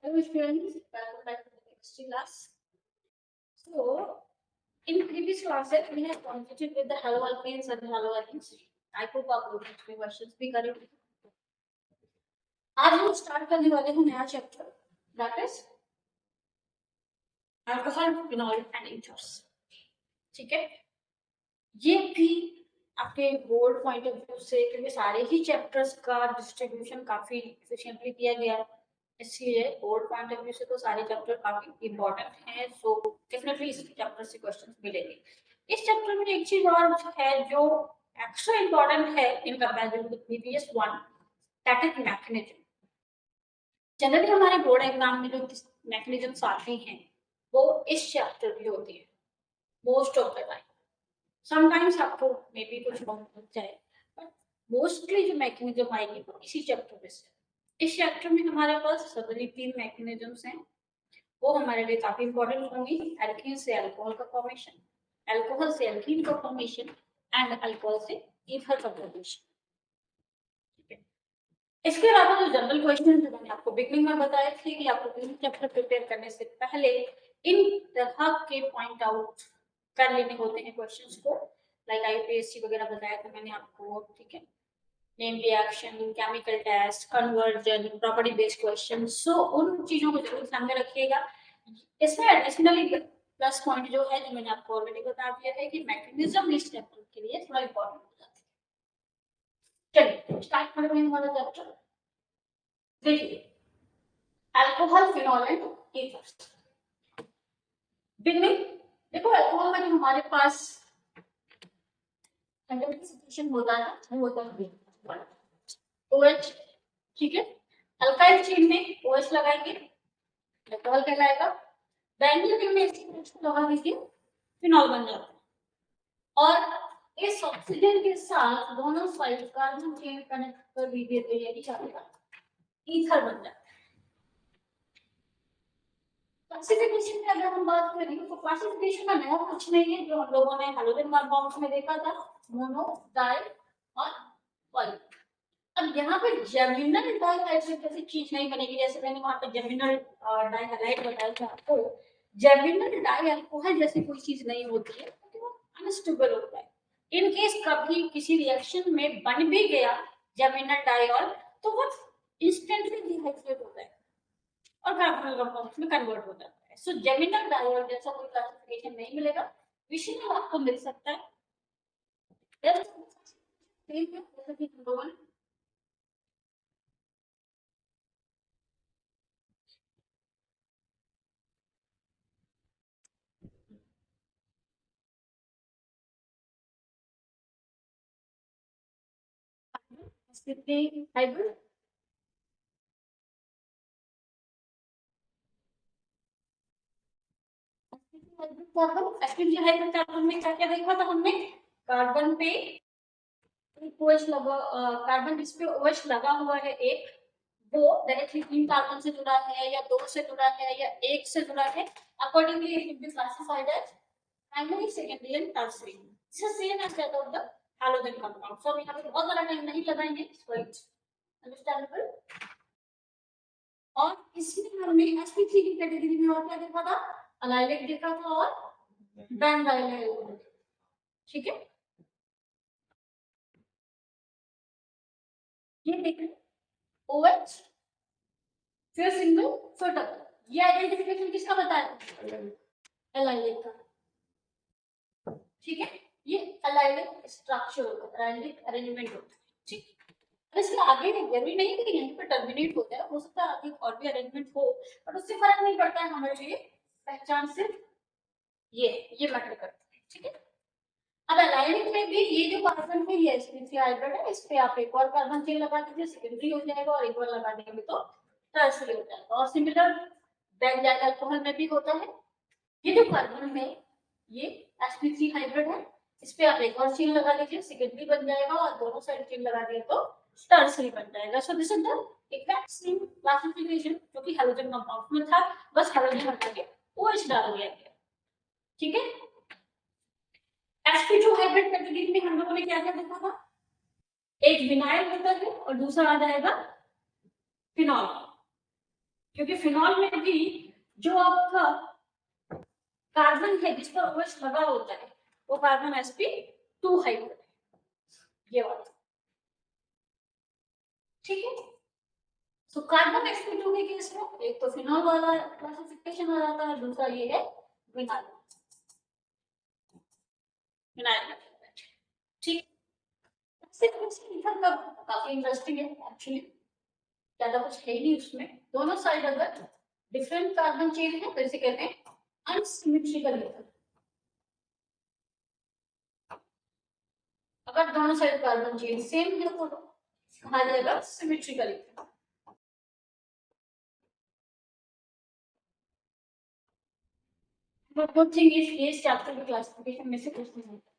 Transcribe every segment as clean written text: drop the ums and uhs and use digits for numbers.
Hello students, welcome back to the chemistry class. So, in previous classes, we have completed with the haloalkanes and haloalkenes. I hope आप लोग कुछ भी questions भी करेंगे. आज हम start करने वाले हैं नया chapter, that is alcohol, phenol and ethers. ठीक है? ये भी आपके बोर्ड पॉइंट ऑफ व्यू से क्योंकि सारे ही चैप्टर्स का डिस्ट्रीब्यूशन काफी एफिशिएंटली किया गया है, इसलिए बोर्ड पॉइंट ऑफ व्यू से तो सारे चैप्टर काफी इंपॉर्टेंट हैं. सो डेफिनेटली इस चैप्टर से क्वेश्चंस मिलेंगे. इस चैप्टर में एक चीज और है जो एक्स्ट्रा इंपॉर्टेंट है in comparison with previous one, that is mechanism. Generally हमारे बोर्ड एग्जाम में जो मैकेनिज्म्स आते हैं वो इस चैप्टर की होती है most of the time. Sometimes आपको मे बी कुछ रॉन्ग लग जाए, बट मोस्टली जो मैकेनिज्म आएगी वो इसी चैप्टर में से. इस चैप्टर में हमारे पास सभी 3 मैकेनिज्म्स हैं, वो हमारे लिए काफी इंपॉर्टेंट होंगी. एल्कीन से अल्कोहल का फॉर्मेशन, अल्कोहल से एल्कीन का फॉर्मेशन एंड अल्कोहल से ईथर का फॉर्मेशन. इसके अलावा जो जनरल क्वेश्चन जो मैंने आपको बिगनिंग में बताए थे कि आपको चैप्टर प्रिपेयर करने से पहले इन तरह के पॉइंट आउट कर लेने होते हैं क्वेश्चंस को, लाइक आईपीएससी वगैरह बताया था मैंने आपको. ठीक है, name reaction, chemical test, conversion, property based question. So उन चीजों को जरूर ध्यान में रखिएगा. इसमें एडिशनली प्लस पॉइंट जो है जो मैंने आपको ऑलरेडी बता दिया है कि मैकेनिज्म इस चैप्टर के लिए थोड़ा इंपॉर्टेंट हो जाता है. चलिए स्टार्ट करते हैं हमारा चैप्टर. देखिए, alcohol, phenol and ethers. Beginning, देखो अल्कोहल में हमारे पास सिचुएशन होता है वो होता है OH. ठीक है, अल्काइल चेन में OH लगाएंगे, अल्कोहल कहलाएगा. बेंजीन रिंग में इसको लगा दीजिए, फिनॉल बन जाता है. और इस ऑक्सीजन के साथ दोनों साइड कार्बन चेन कनेक्ट कर दीजिए तो ये क्या होगा, ईथर बन जाता है. क्लासिफिकेशन में अगर हम बात करें तो क्लासिफिकेशन में नया कुछ नहीं है जो हम लोगों ने हैलोजन कंपाउंड्स में देखा था, मोनो, डाई और पॉली. अब यहाँ पे जेमिनल डाई जैसी चीज नहीं बनेगी, जैसे मैंने वहां पे जेमिनल डाई हैलाइड बताया था आपको. जेमिनल डाई अल्कोहल जैसी कोई चीज नहीं होती है, तो अनस्टेबल होता है. इन केस कभी किसी रिएक्शन में बन भी गया जेमिनल डाइऑल तो वो इंस्टेंटली डिहाइड्रेट होता है और कार्बोनिल कंपाउंड्स में कन्वर्ट हो जाता है. सो जेमिनल डाइऑल जैसा कोई क्लासिफिकेशन नहीं मिलेगा. विशनल आपको मिल सकता है. Hybrid carbon, SPG hybrid carbon में क्या क्या देखा था हमने. कार्बन पे OH लगा, कार्बन जिस पे OH लगा हुआ है एक, वो डायरेक्टली 3 कार्बन से जुड़ा है या 2 से जुड़ा है या 1 से जुड़ा है. Accordingly it will be classified as primary, secondary and tertiary. This is same as that of the halogen compound. So हम यहाँ पे बहुत ज्यादा टाइम नहीं लगाएंगे, अंडरस्टैंडेबल. और इसमें हमने sp3 की कैटेगरी में और क्या देखा था, अलाइलिक देखा था और बेंजाइल. ठीक है, ये देखें OH फिर सिंगल फिर डबल. ये आइडेंटिफिकेशन किसका बताया, एलाइलिक का. ठीक है, ये एलाइलिक स्ट्रक्चर होता है, एलाइलिक अरेंजमेंट होता है. ठीक, इसके आगे जरूरी नहीं कि यहीं पर टर्मिनेट होता है, हो सकता है आगे और भी अरेंजमेंट हो, पर उससे फर्क नहीं पड़ता है. हमारे लिए पहचान सिर्फ ये मैटर करता है. ठीक है, अब एलाइलिक में भी ये जो कार्बन है ये sp3 हाइब्रिड है, इस पे आप एक और कार्बन चेन लगा दीजिए, सेकेंडरी हो जाएगा, और एक और लगा देंगे तो टर्शियरी हो जाएगा. और सिमिलर बेंजाइल अल्कोहल में भी होता है. ये जो कार्बन है ये sp3 हाइब्रिड है, इस पे आप एक और चेन लगा लीजिए, सेकेंडरी बन जाएगा, और दोनों साइड चेन लगा दिए तो टर्शियरी बन जाएगा. So this is the exact same classification जो कि हैलोजन कंपाउंड में था, बस हैलोजन हटा के OH डाल दिया गया. ठीक है, sp2 हाइब्रिड कैटेगरी में हम लोगों ने क्या क्या देखा था, एक विनाइल होता है और दूसरा आ जाएगा फिनॉल. क्योंकि फिनॉल में भी जो आपका कार्बन है जिस पर OH लगा होता है वो कार्बन sp2 हाइब्रिड ये वाला, ठीक है। सो कार्बन sp2 के केस में एक तो फिनॉल वाला क्लासिफिकेशन आ जाता है, दूसरा ये है विनाइल, विनाइल, ठीक। काफी इंटरेस्टिंग है एक्चुअली, ज्यादा कुछ है ही नहीं उसमें, दोनों साइड अगर डिफरेंट कार्बन चेन है तो इसे कहते हैं अनसिमेट्रिकल ईथर। अगर दोनों साइड कार्बन चेन सेम है तो कहा जाएगा symmetrical ether. Good thing is इस चैप्टर के क्लासिफिकेशन में से कुछ नहीं होता,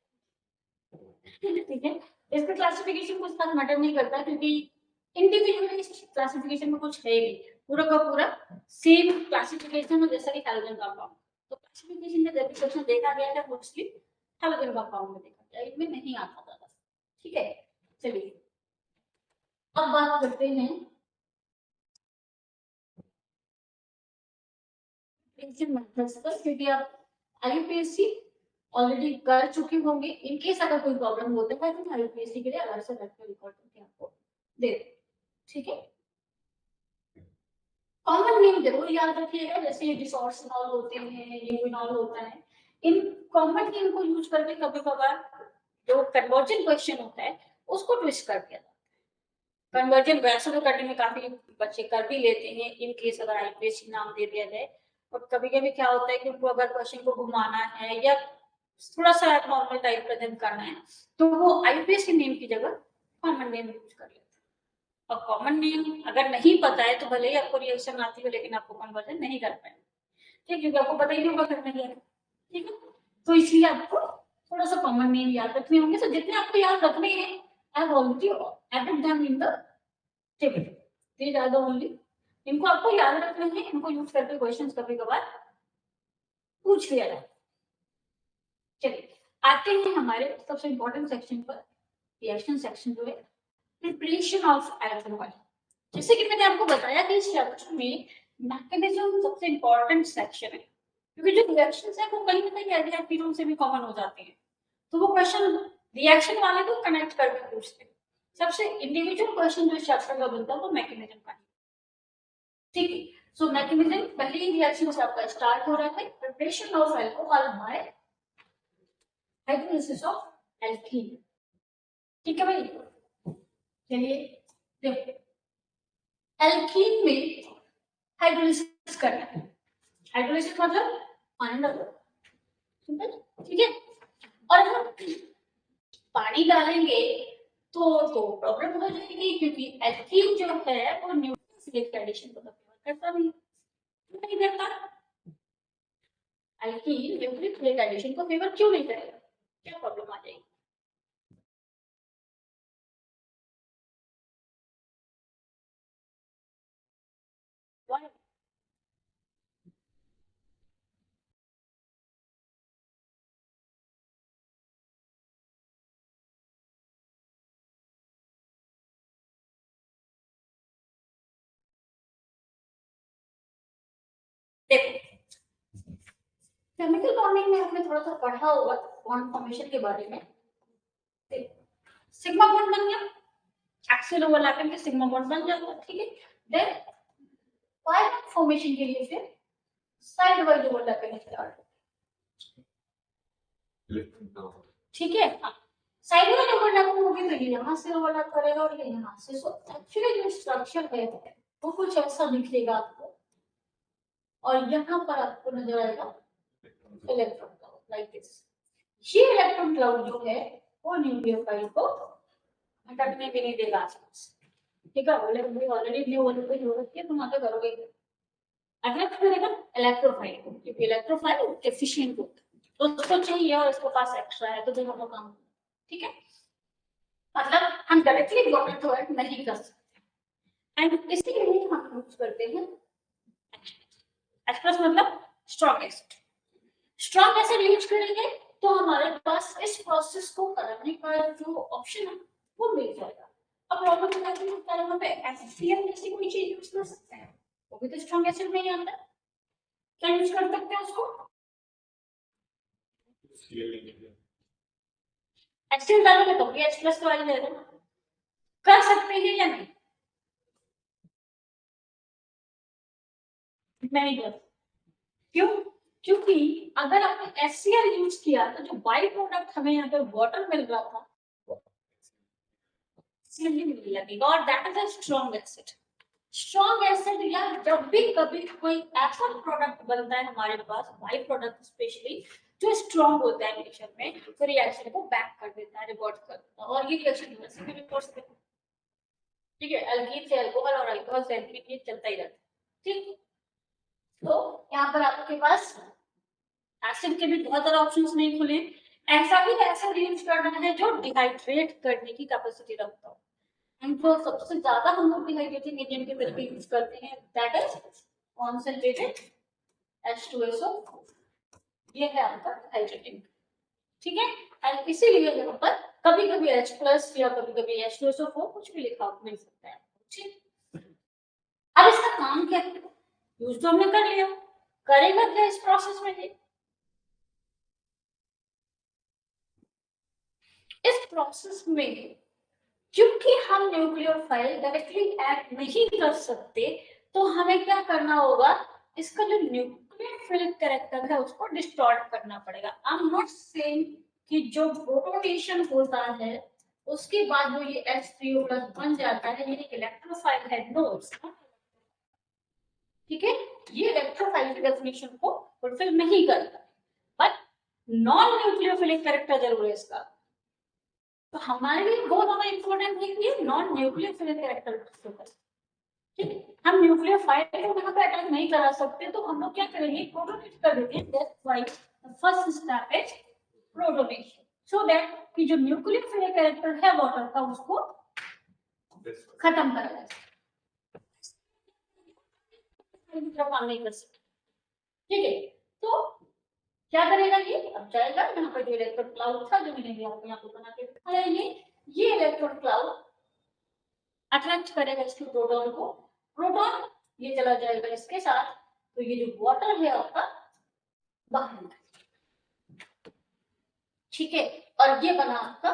ठीक है। इसका क्लासिफिकेशन कुछ खास मैटर नहीं करता क्योंकि इंडिविजुअली इस क्लासिफिकेशन में कुछ है ही, पूरा का पूरा सेम क्लासिफिकेशन है जैसा कि हैलोजन कंपाउंड। तो क्लासिफिकेशन में जब क्वेश्चन देखा गया है मोस्टली हैलोजन कंपाउंड में देखा गया, इनमें नहीं आता ज्यादा, ठीक है। चलिए अब बात करते हैं मेथड्स पर, क्योंकि आप IUPAC ऑलरेडी कर चुके होंगे। इन केस अगर कोई प्रॉब्लम होता है तो IUPAC के लिए अलग से करके रिकॉर्ड करके आपको दे, ठीक है। कॉमन नेम जरूर याद रखिएगा, जैसे डिसऑर्सिनॉल होते हैं, यूबिनॉल होता है, इन कॉमन नेम को यूज करके कभी कभार जो कन्वर्जन क्वेश्चन होता है उसको ट्विस्ट कर दिया जाता है। कन्वर्जन वैसे तो करने में काफी बच्चे कर भी लेते हैं इन केस अगर IUPAC नाम दे दिया जाए, और कभी कभी क्या होता है कि उनको अगर क्वेश्चन को घुमाना है या थोड़ा सा नॉर्मल टाइप प्रेजेंट करना है तो वो IUPAC नेम की जगह कॉमन नेम यूज कर लेते हैं। और कॉमन नेम अगर नहीं पता है तो भले ही आपको रिएक्शन आती है लेकिन आपको कन्वर्जन नहीं कर पाएंगे, ठीक है, क्योंकि आपको पता ही नहीं होगा करने के, ठीक है। तो इसलिए आपको थोड़ा सा कॉमन नेम याद रखने होंगे। तो जितने आपको याद रखने हैं I have already added them in the table, these are the only, इनको आपको याद रखना है, इनको यूज करके क्वेश्चंस कभी कभार पूछ लिया जाए। चलिए आते हैं हमारे सबसे इंपॉर्टेंट सेक्शन पर, रिएक्शन सेक्शन जो है प्रिपरेशन ऑफ अल्कोहल। जैसे कि मैंने आपको बताया कि इस चैप्टर में मैकेनिज्म सबसे इंपॉर्टेंट सेक्शन है, क्योंकि जो रिएक्शंस है वो कहीं ना कहीं एल्डिहाइड से भी कॉमन हो जाते हैं, तो वो क्वेश्चन रिएक्शन वाले को कनेक्ट करके पूछते हैं। सबसे इंडिविजुअल क्वेश्चन जो इस चैप्टर का बनता है वो मैकेनिज्म का, ठीक है। सो मैकेनिज्म पहले ही रिएक्शन से आपका स्टार्ट हो रहा है, preparation of alcohol bye hydrolysis of alkene, ठीक है भाई। चलिए देखो, एल्कीन में हाइड्रोलिसिस करना है, हाइड्रोलिसिस मतलब पानी डालो, ठीक है। और हम पानी डालेंगे तो प्रॉब्लम हो जाएगी, क्योंकि एल्कीन जो है वो न्यूक्लियोफिलिक एडिशन को तो फेवर करता नहीं करता। एल्कीन न्यूक्लियोफिलिक एडिशन को फेवर क्यों नहीं करेगा, क्या प्रॉब्लम आ जाएगी। Why? देखो केमिकल बॉन्डिंग में आपने थोड़ा सा पढ़ा होगा बॉन्ड फॉर्मेशन के बारे में। सिग्मा बॉन्ड बन गया, एक्सियल ओवरलैपिंग में सिग्मा बॉन्ड बन जाता है, ठीक है। देन पाई बॉन्ड फॉर्मेशन के लिए फिर साइड वाइज ओवरलैपिंग स्टार्ट, ठीक है। साइड वाइज ओवरलैपिंग होगी तो ये यहाँ से ओवरलैप करेगा और ये यहाँ से। सो एक्चुअली जो स्ट्रक्चर है वो कुछ ऐसा दिखेगा आपको, और यहाँ पर आपको नजर आएगा इलेक्ट्रॉन क्लाउड लाइक दिस। ये इलेक्ट्रॉन क्लाउड जो है वो न्यूक्लियोफाइल को हटकने भी नहीं देगा आसपास, ठीक है। बोले भाई ऑलरेडी ब्लू वाले को जरूरत है, तुम आगे करोगे, अट्रैक्ट करेगा इलेक्ट्रोफाइल को, क्योंकि इलेक्ट्रोफाइल एफिशिएंट होता है तो उसको चाहिए और इसके पास एक्स्ट्रा है तो दोनों का काम, ठीक है। मतलब हम डायरेक्टली वाटर थ्रो नहीं कर सकते, एंड इसीलिए हम यूज करते हैं एक्सप्रेस मतलब strong acid. Strong acid use करेंगे तो हमारे पास इस प्रोसेस को कराने का जो ऑप्शन है वो मिल जाएगा। अब प्रॉब्लम क्या है कि वहां पे HCl जैसी कोई चीज यूज कर सकते हैं, वो अभी तो स्ट्रॉन्ग एसिड नहीं आता, क्या यूज कर सकते हैं उसको? HCl डालोगे तो भी H+ तो आ ही जाएगा, कर सकते हैं या नहीं? नहीं कर, क्यों? क्योंकि अगर आपने HCl यूज किया तो जो बाई प्रोडक्ट हमें यहाँ पे वाटर मिल रहा था मिलने लगेगा, और that is a strong acid. Strong acid या जब भी कभी कोई ऐसा प्रोडक्ट बनता है हमारे पास, बाई प्रोडक्ट स्पेशली, जो स्ट्रॉन्ग होता है नेचर में, तो रिएक्शन को बैक कर देता है, रिवर्ट कर देता है, और ये रिएक्शन वैसे भी रिवर्स करता है। ठीक है, एल्कीन से अल्कोहल और अल्कोहल से एल्कीन, ये चलता ही रहता है। ठीक, तो यहाँ पर आपके पास एसिड के भी बहुत सारे ऑप्शंस नहीं खुले। ऐसा ही एसिड यूज करना है जो डिहाइड्रेट करने की कैपेसिटी रखता हो, इनको सबसे ज्यादा हम लोग डिहाइड्रेटिंग एजेंट के तरीके यूज करते हैं, दैट इज कॉन्सेंट्रेटेड H2SO4, ये है आपका हाइड्रेटिंग। ठीक है, एंड इसीलिए यहाँ पर कभी कभी H+ या कभी कभी H2SO4 कुछ भी लिखा मिल सकता है। ठीक, अब इसका काम क्या है? यूज तो हमने कर लिया, करेगा क्या इस प्रोसेस में? इस प्रोसेस में क्योंकि हम न्यूक्लियोफाइल डायरेक्टली ऐड नहीं कर सकते, तो हमें क्या करना होगा, इसका जो न्यूक्लियोफिलिक कैरेक्टर है उसको डिस्टॉर्ट करना पड़ेगा। आई एम नॉट सेइंग कि जो प्रोटोनेशन होता है उसके बाद जो ये H3O+ बन जाता है ये इलेक्ट्रोफाइल है, नो, ठीक है, ये इलेक्ट्रोफाइल की डेफिनेशन को फुलफिल नहीं करता, बट नॉन न्यूक्लियोफिलिक कैरेक्टर जरूर है इसका। तो हमारे लिए बहुत ज्यादा इंपॉर्टेंट है कि नॉन न्यूक्लियोफिलिक कैरेक्टर, ठीक, हम न्यूक्लियोफाइल को यहाँ पे अटैक नहीं करा सकते, तो हम लोग क्या करेंगे, प्रोटोनेट कर देंगे। That's why the first step is protonation, so that कि जो न्यूक्लियोफिलिक कैरेक्टर है वाटर का उसको खत्म करा जाए, काम नहीं कर सकते। ठीक है, तो क्या करेगा ये, अब जाएगा यहाँ पर जो इलेक्ट्रॉन क्लाउड था जो मैंने भी आपको यहाँ पे बना के दिखाया, ये इलेक्ट्रॉन क्लाउड अट्रैक्ट करेगा इसके प्रोटॉन को, प्रोटॉन ये चला जाएगा इसके साथ, तो ये जो वाटर है आपका बाहर, ठीक है, और ये बना आपका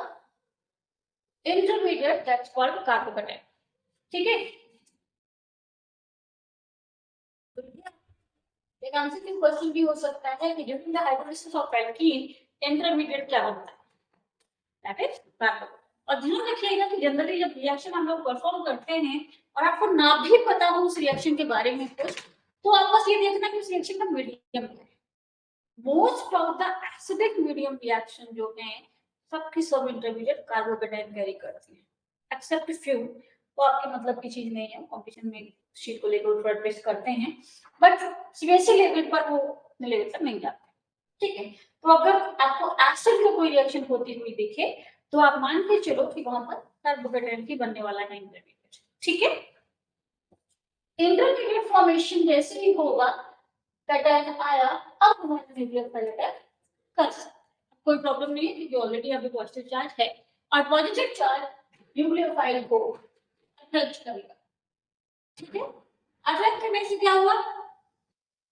इंटरमीडिएट दैट्स कॉल्ड कार्बोकेटाइन। ठीक है, एक आंसर की क्वेश्चन भी हो सकता है कि during the hydrolysis of alkene intermediate क्या बनता है, दैट इज कार्बन। और ध्यान रखिएगा कि जनरली जब रिएक्शन हम लोग परफॉर्म करते हैं और आपको ना भी पता हो उस रिएक्शन के बारे में कुछ, तो आप बस ये देखना कि उस रिएक्शन का मीडियम है। Most of the acidic medium reaction जो है सबकी सब इंटरमीडिएट कार्बोकेटाइन कैरी करती है, एक्सेप्ट फ्यू, तो आपके मतलब की चीज नहीं है, कंपटीशन में शीट को लेकर थोड़ा टेस्ट करते हैं, बट सीबीएसई लेवल पर वो लेवल तक नहीं जाते। ठीक है, तो अगर आपको एसिड का कोई रिएक्शन होती हुई दिखे तो आप मान के चलो कि वहां पर कार्बोकेटाइन की बनने वाला है इंटरमीडिएट। ठीक है, इंटरमीडिएट फॉर्मेशन जैसे ही होगा, कैटायन आया, अब हमारे न्यूक्लियोफाइल अटैक कर सकते, कोई प्रॉब्लम नहीं है क्योंकि ऑलरेडी अभी पॉजिटिव चार्ज है, और पॉजिटिव चार्ज न्यूक्लियोफाइल को अट्रैक्ट करेगा। ठीक है, अट्रैक्ट करने से क्या हुआ,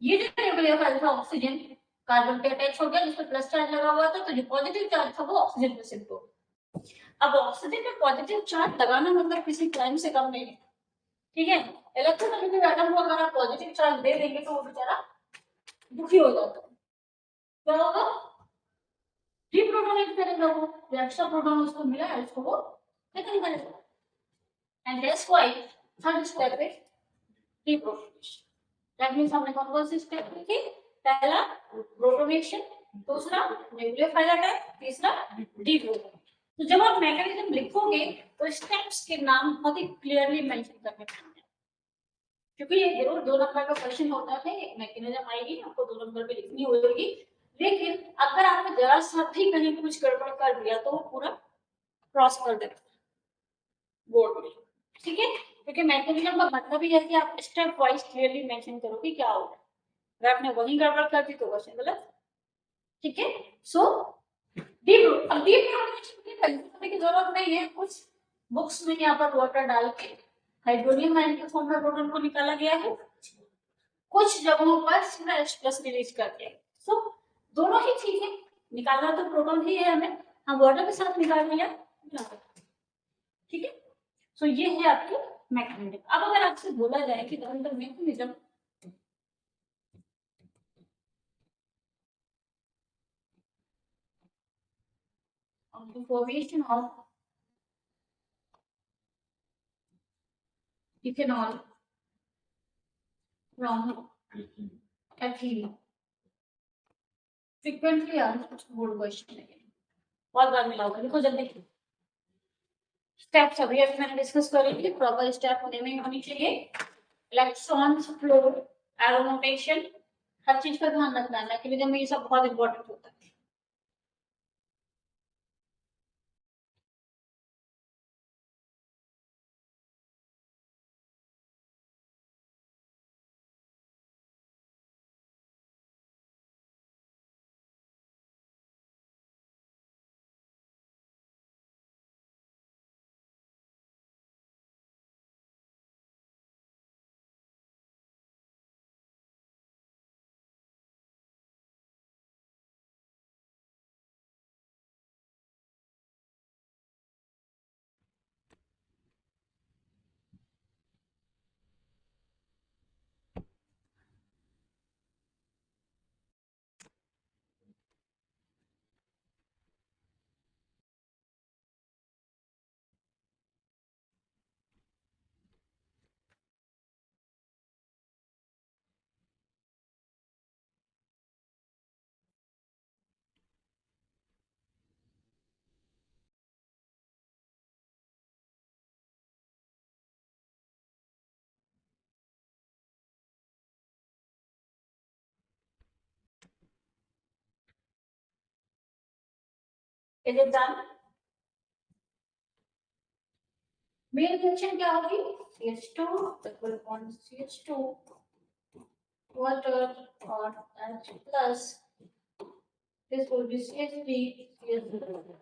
ये जो न्यूक्लियोफाइल था ऑक्सीजन कार्बन पे अटैच हो गया, जिस पर प्लस चार्ज लगा हुआ था, तो जो पॉजिटिव चार्ज था वो ऑक्सीजन पे शिफ्ट हो गया। अब ऑक्सीजन पे पॉजिटिव चार्ज लगाना मतलब किसी क्राइम से कम नहीं है। ठीक है, इलेक्ट्रोनेगेटिव एटम को अगर आप पॉजिटिव चार्ज दे देंगे तो वो बेचारा दुखी हो जाता है, क्या होगा, डीप्रोटोनेट करेगा, वो जो एक्स्ट्रा प्रोटॉन उसको मिला है उसको वो खत्म करेगा, and that's why third step is deprotonation. That means हमने कौन-कौन से स्टेप लिखे, पहला प्रोटोनेशन, दूसरा न्यूक्लियोफाइल अटैक, तीसरा डीप्रोटोनेशन। तो जब आप मैकेनिज्म लिखोगे तो स्टेप्स के नाम बहुत ही क्लियरली मेंशन करने पड़ेंगे, क्योंकि ये जरूर 2 नंबर का क्वेश्चन होता है, एक मैकेनिज्म आएगी आपको 2 नंबर पे लिखनी होगी, लेकिन अगर आपने जरा सा भी कहीं कुछ गड़बड़ कर दिया तो वो पूरा क्रॉस कर देगा बोर्ड में। ठीक है, क्योंकि मैकेनिज्म का मतलब ही है कि आप स्टेप वाइज क्लियरली मेंशन करो कि क्या होगा, अगर आपने वही गड़बड़ कर दी तो क्वेश्चन गलत। ठीक है, सो डीप्रोटोनेशन की जरूरत नहीं है, कुछ बुक्स में यहाँ पर वाटर डाल के हाइड्रोनियम आयन के फॉर्म में प्रोटॉन को निकाला गया है, कुछ जगहों पर सीधा H प्लस रिलीज करते हैं। सो दोनों ही चीजें निकालना तो प्रोटॉन ही है हमें, हम वाटर के साथ निकाल लिया, ठीक है। सो ये है आपकी मैकेनिज्म। अब अगर आपसे बोला जाए कि mechanism of the formation of ethanol from ethylene, frequently asked board question है, बहुत बार मिला होगा, देखो जल्दी स्टेप्स अभी अभी मैंने डिस्कस करेंगे, प्रॉपर स्टेप होने में होनी चाहिए, इलेक्ट्रॉन्स फ्लो, एरोनोटेशन, हर चीज का ध्यान रखना है, मैकेनिज्म में ये सब बहुत इंपॉर्टेंट होता है। Is it done? Main reaction क्या होगी, CH2 equal upon CH2 water or H plus, this will be CH3 CH2।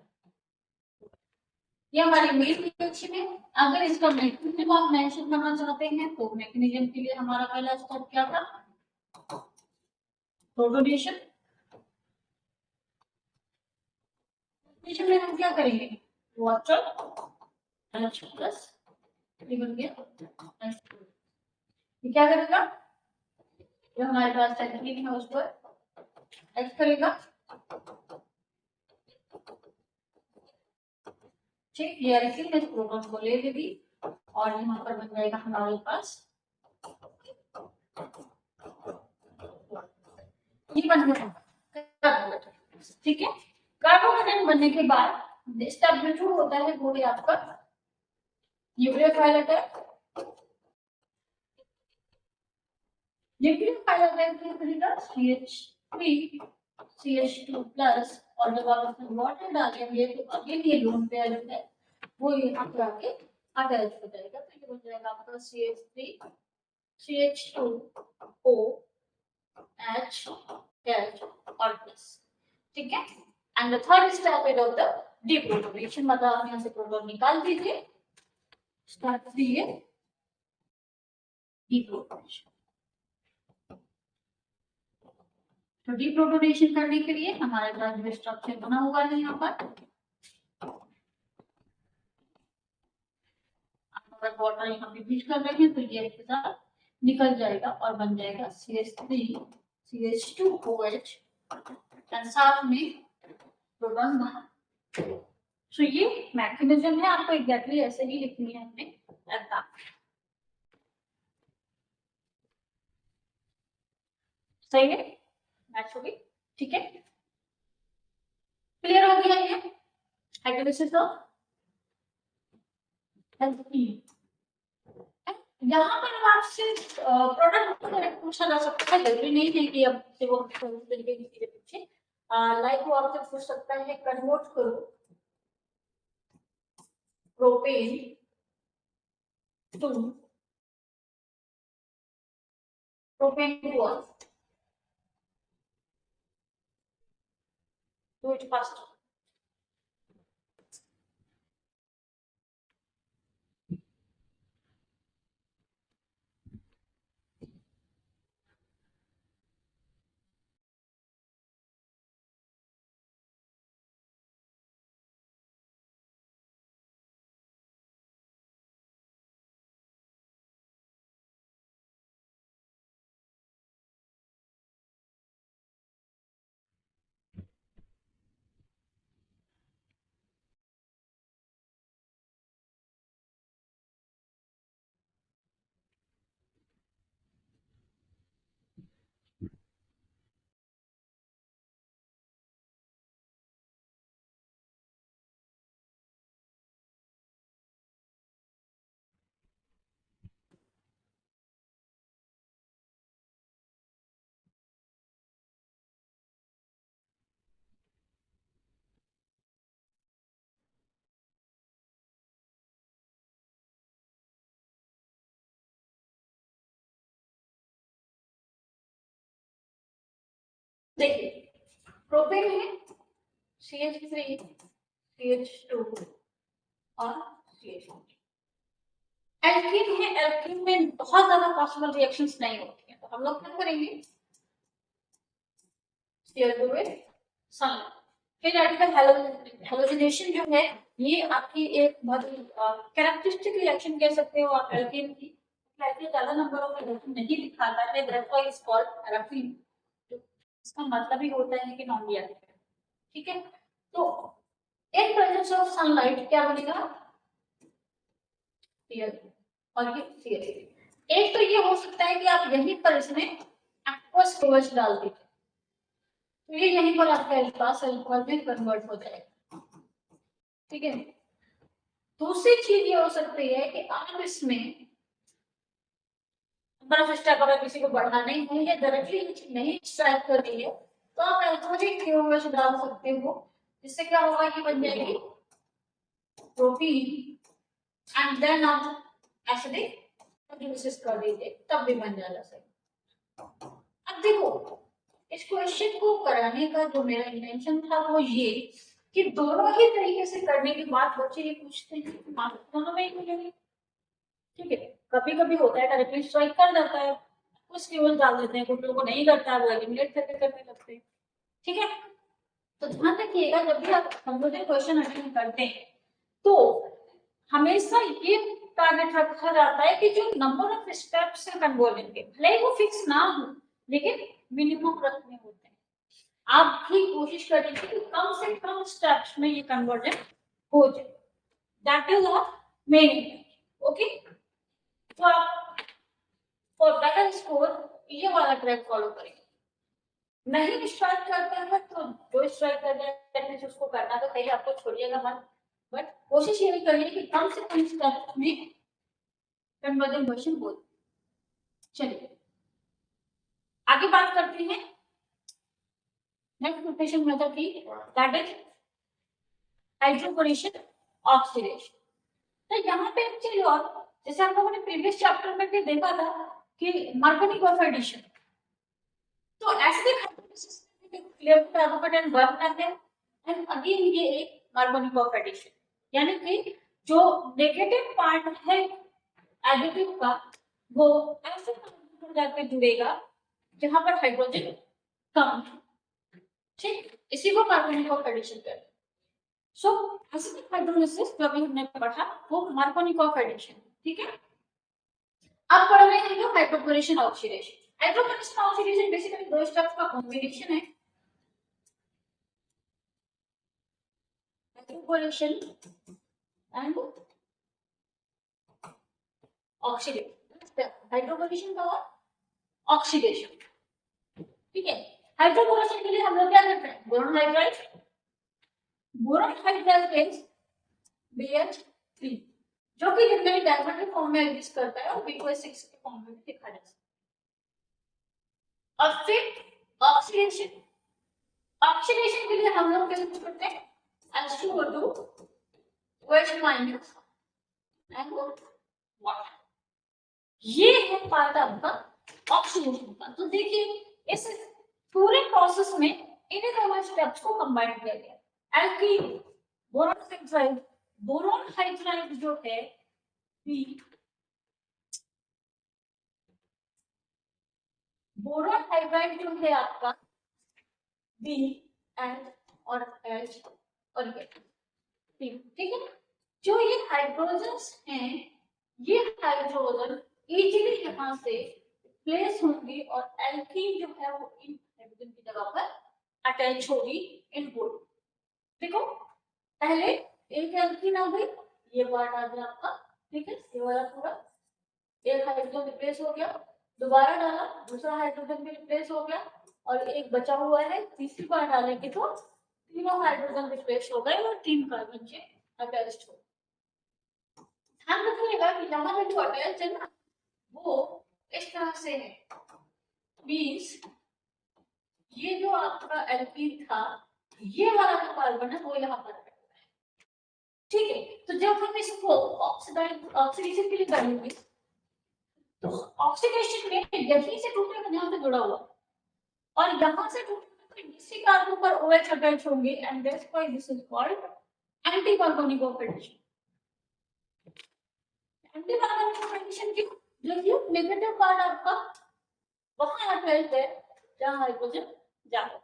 ये हमारी मेन रिएक्शन है। अगर इसका मैकेनिज्म आप मेंशन करना चाहते हैं तो मैकेनिज्म के लिए हमारा पहला स्टेप क्या था, प्रोटोनेशन। में हम क्या करेंगे, वाटर H प्लस बन गया, ये क्या करेगा, जो हमारे पास टेक्निक है उसको H करेगा, ठीक, ये इस प्रोटॉन को ले लेगी और यहाँ पर बन जाएगा हमारे पास ये बन गया, ठीक है। कार्बोनेट बनने के बाद स्टेप जो होता है वो है आपका न्यूक्लियोफाइल अटैक। न्यूक्लियोफाइल अटैक क्या करेगा, CH3 CH2 प्लस, और जब आप उसमें वाटर डालेंगे तो अगेन ये लोन पेयर है वो यहाँ पर आके अटैच हो जाएगा, तो ये बन जाएगा आपका CH3 CH2O H और प्लस, ठीक है। And the third step is of the deprotonation, मतलब आप यहाँ से प्रोटॉन निकाल दीजिए, स्टेप 3 है डीप्रोटोनेशन। तो डीप्रोटोनेशन करने के लिए हमारे पास जो स्ट्रक्चर बना हुआ है यहाँ पर, अगर वाटर यहाँ पे बीच कर रहे हैं तो ये इसके साथ निकल जाएगा और बन जाएगा CH3 CH2OH और साथ में प्रोटॉन बाहर। तो ये मैकेनिज्म है, आपको एग्जैक्टली ऐसे ही लिखनी है अपने एग्जाम, सही है, मैच होगी, ठीक है। क्लियर हो गया ये हाइड्रोलिसिस ऑफ एल्कीन। यहाँ पर आपसे प्रोडक्ट पूछा जा सकता है, जरूरी नहीं है कि अब से वो तरीके की चीजें पूछे, लाइक वो आपसे पूछ सकता है कन्वर्ट करो propane two propane two do it faster। देखिए प्रोपेन है CH3 CH2 और CH4। एल्कीन है, एल्कीन में बहुत ज्यादा पॉसिबल रिएक्शंस नहीं होती हैं, तो हम लोग क्या करेंगे CO2 with sunlight। फिर रेडिकल हेलोजिनेशन जो है ये आपकी एक बहुत कैरेक्टरिस्टिक रिएक्शन कह सकते हो आप एल्कीन की। एल्कीन ज्यादा नंबर ऑफ रिएक्शन नहीं दिखाता है, that's why it's called paraffin. इसका मतलब ही होता है कि नॉन रिएक्टिव। ठीक है, तो इन प्रेजेंस ऑफ सनलाइट क्या बनेगा CO2 और ये CH3। एक तो ये हो सकता है कि आप यहीं पर इसमें एक्वस कवच डाल दीजिए, तो ये यहीं पर आपका एल्कास अल्कोहल में कन्वर्ट हो जाएगा। ठीक है, दूसरी चीज ये हो सकती है कि आप इसमें नंबर ऑफ स्टेप अगर किसी को बढ़ाने हैं या डायरेक्टली नहीं स्ट्राइक करनी है तो आप एल्कोहलिक KOH डाल सकते हो, जिससे क्या होगा ये बन जाएगी प्रोटीन एंड देन आप एसिडिक हाइड्रोलिसिस कर दीजिए, तब भी बन जाएगा सही। अब देखो इस क्वेश्चन को कराने का जो मेरा इंटेंशन था वो ये कि दोनों ही तरीके से करने के बाद बच्चे ये पूछते हैं कि मार्क्स दोनों में ही मिलेंगे। ठीक है, कभी कभी होता है डायरेक्टली स्ट्राइक कर जाता है, कुछ केवल डाल देते हैं, कुछ लोगों को नहीं करता है वो एलिमिनेट करके करने लगते हैं। ठीक है, तो ध्यान रखिएगा जब भी आप कंप्यूटर क्वेश्चन अटेंड करते हैं तो हमेशा ये टारगेट रखा जाता है कि जो नंबर ऑफ स्टेप्स है कन्वर्जन के भले ही वो फिक्स ना हो लेकिन मिनिमम रखने होते हैं। आप भी कोशिश करेंगे कि कम से कम स्टेप्स में ये कन्वर्जन हो जाए, that is our main intention. Okay, तो आप फॉर बेटर स्कोर ये वाला ट्रैक फॉलो करेंगे। नहीं स्ट्राइक करते हैं तो जो स्ट्राइक कर रहे हैं उसको करना तो सही, आपको छोड़िएगा मत, बट कोशिश ये करिए कि कम से कम स्टेप्स में कन्वर्जन क्वेश्चन हो। चलिए आगे बात करते हैं नेक्स्ट प्रिपरेशन मेथड की, दैट इज हाइड्रोकोरेशन ऑक्सीडेशन। तो यहाँ पे एक चीज और, जैसे हम लोगों ने प्रीवियस चैप्टर में भी देखा था कि मार्कोनिक ऑफ एडिशन, तो एसिडिक हाइड्रोलिसिस में क्लियर कार्बोकेटाइन बन है एंड अगेन ये एक मार्कोनिक ऑफ एडिशन, यानी कि जो नेगेटिव पार्ट है एडिटिव का वो ऐसे जाकर जुड़ेगा जहां पर हाइड्रोजन कम है। ठीक, इसी को मार्कोनिक ऑफ एडिशन कहते हैं। सो एसिडिक हाइड्रोलिसिस जो अभी हमने पढ़ा वो मार्कोनिक ऑफ एडिशन। ठीक है, अब पढ़ रहे हैं जो हाइड्रोकोरेशन ऑक्सीडेशन। हाइड्रोकोरेशन ऑक्सीडेशन बेसिकली दो स्टेप्स का कॉम्बिनेशन है, हाइड्रोकोरेशन एंड ऑक्सीडेशन। हाइड्रोकोरेशन का और ऑक्सीडेशन। ठीक है, हाइड्रोकोरेशन के लिए हम लोग क्या करते हैं, boron hydride, boron hydride is BH3 जो कि जनरली डायमंड के फॉर्म में एग्जिस्ट करता है और BOH6 के फॉर्म में भी दिखा जा सकता है। और फिर ऑक्सीडेशन, ऑक्सीडेशन के लिए हम लोग क्या यूज करते हैं H2O2 OH minus and water. ये है पार्ट आपका ऑक्सीडेशन का। तो देखिए इस पूरे प्रोसेस में इन दोनों स्टेप्स को कंबाइन किया गया। Alkene boron hydride, boron hydride जो है बोरॉन हाइड्राइड जो है आपका B एंड और H और ये। ठीक है, जो ये हाइड्रोजन्स हैं ये हाइड्रोजन इजीली यहाँ से प्लेस होंगे और एल्कीन जो है वो इन हाइड्रोजन की जगह पर अटैच होगी इन बोर्ड। देखो पहले एक एल्कीन आ गई, ये पार्ट आ गया आपका। ठीक है, ये वाला पूरा एक हाइड्रोजन रिप्लेस हो गया, दोबारा डाला दूसरा हाइड्रोजन भी रिप्लेस हो गया और एक बचा हुआ है, तीसरी बार डालेंगे तो तीनों हाइड्रोजन रिप्लेस हो गए और 3 कार्बन चेन अटैच्ड हो। ध्यान रखिएगा कि यहाँ पे जो अटैच है ना वो इस तरह से है, मींस ये जो आपका एल्कीन था ये वाला जो कार्बन है वो यहाँ पर है। ठीक है, तो जब हम इसको ऑक्सीडेशन के लिए करेंगे तो ऑक्सीडेशन में यहीं से टूटेगा जहाँ से जुड़ा हुआ और यहाँ से टूटेगा किसी कार्बन पर OH अटैच होंगे and that's why this is called anti carbonic oxidation. Anti carbonic oxidation की जो नेगेटिव पार्ट आपका वहां अटैच है जहां हाइड्रोजन ज्यादा,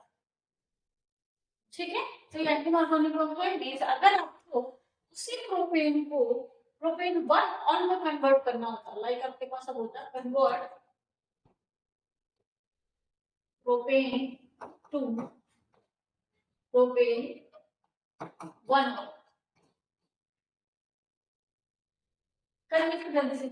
ठीक है। तो ये एंटी कार्बोनिक ऑक्सीडेशन मींस अगर आपको उसी प्रोपेन को प्रोपेन 1 ऑन में कन्वर्ट करना होता है, लाइक आपके पास अब होता है कन्वर्ट प्रोपेन टू प्रोपेन 1 करेंगे जल्दी से,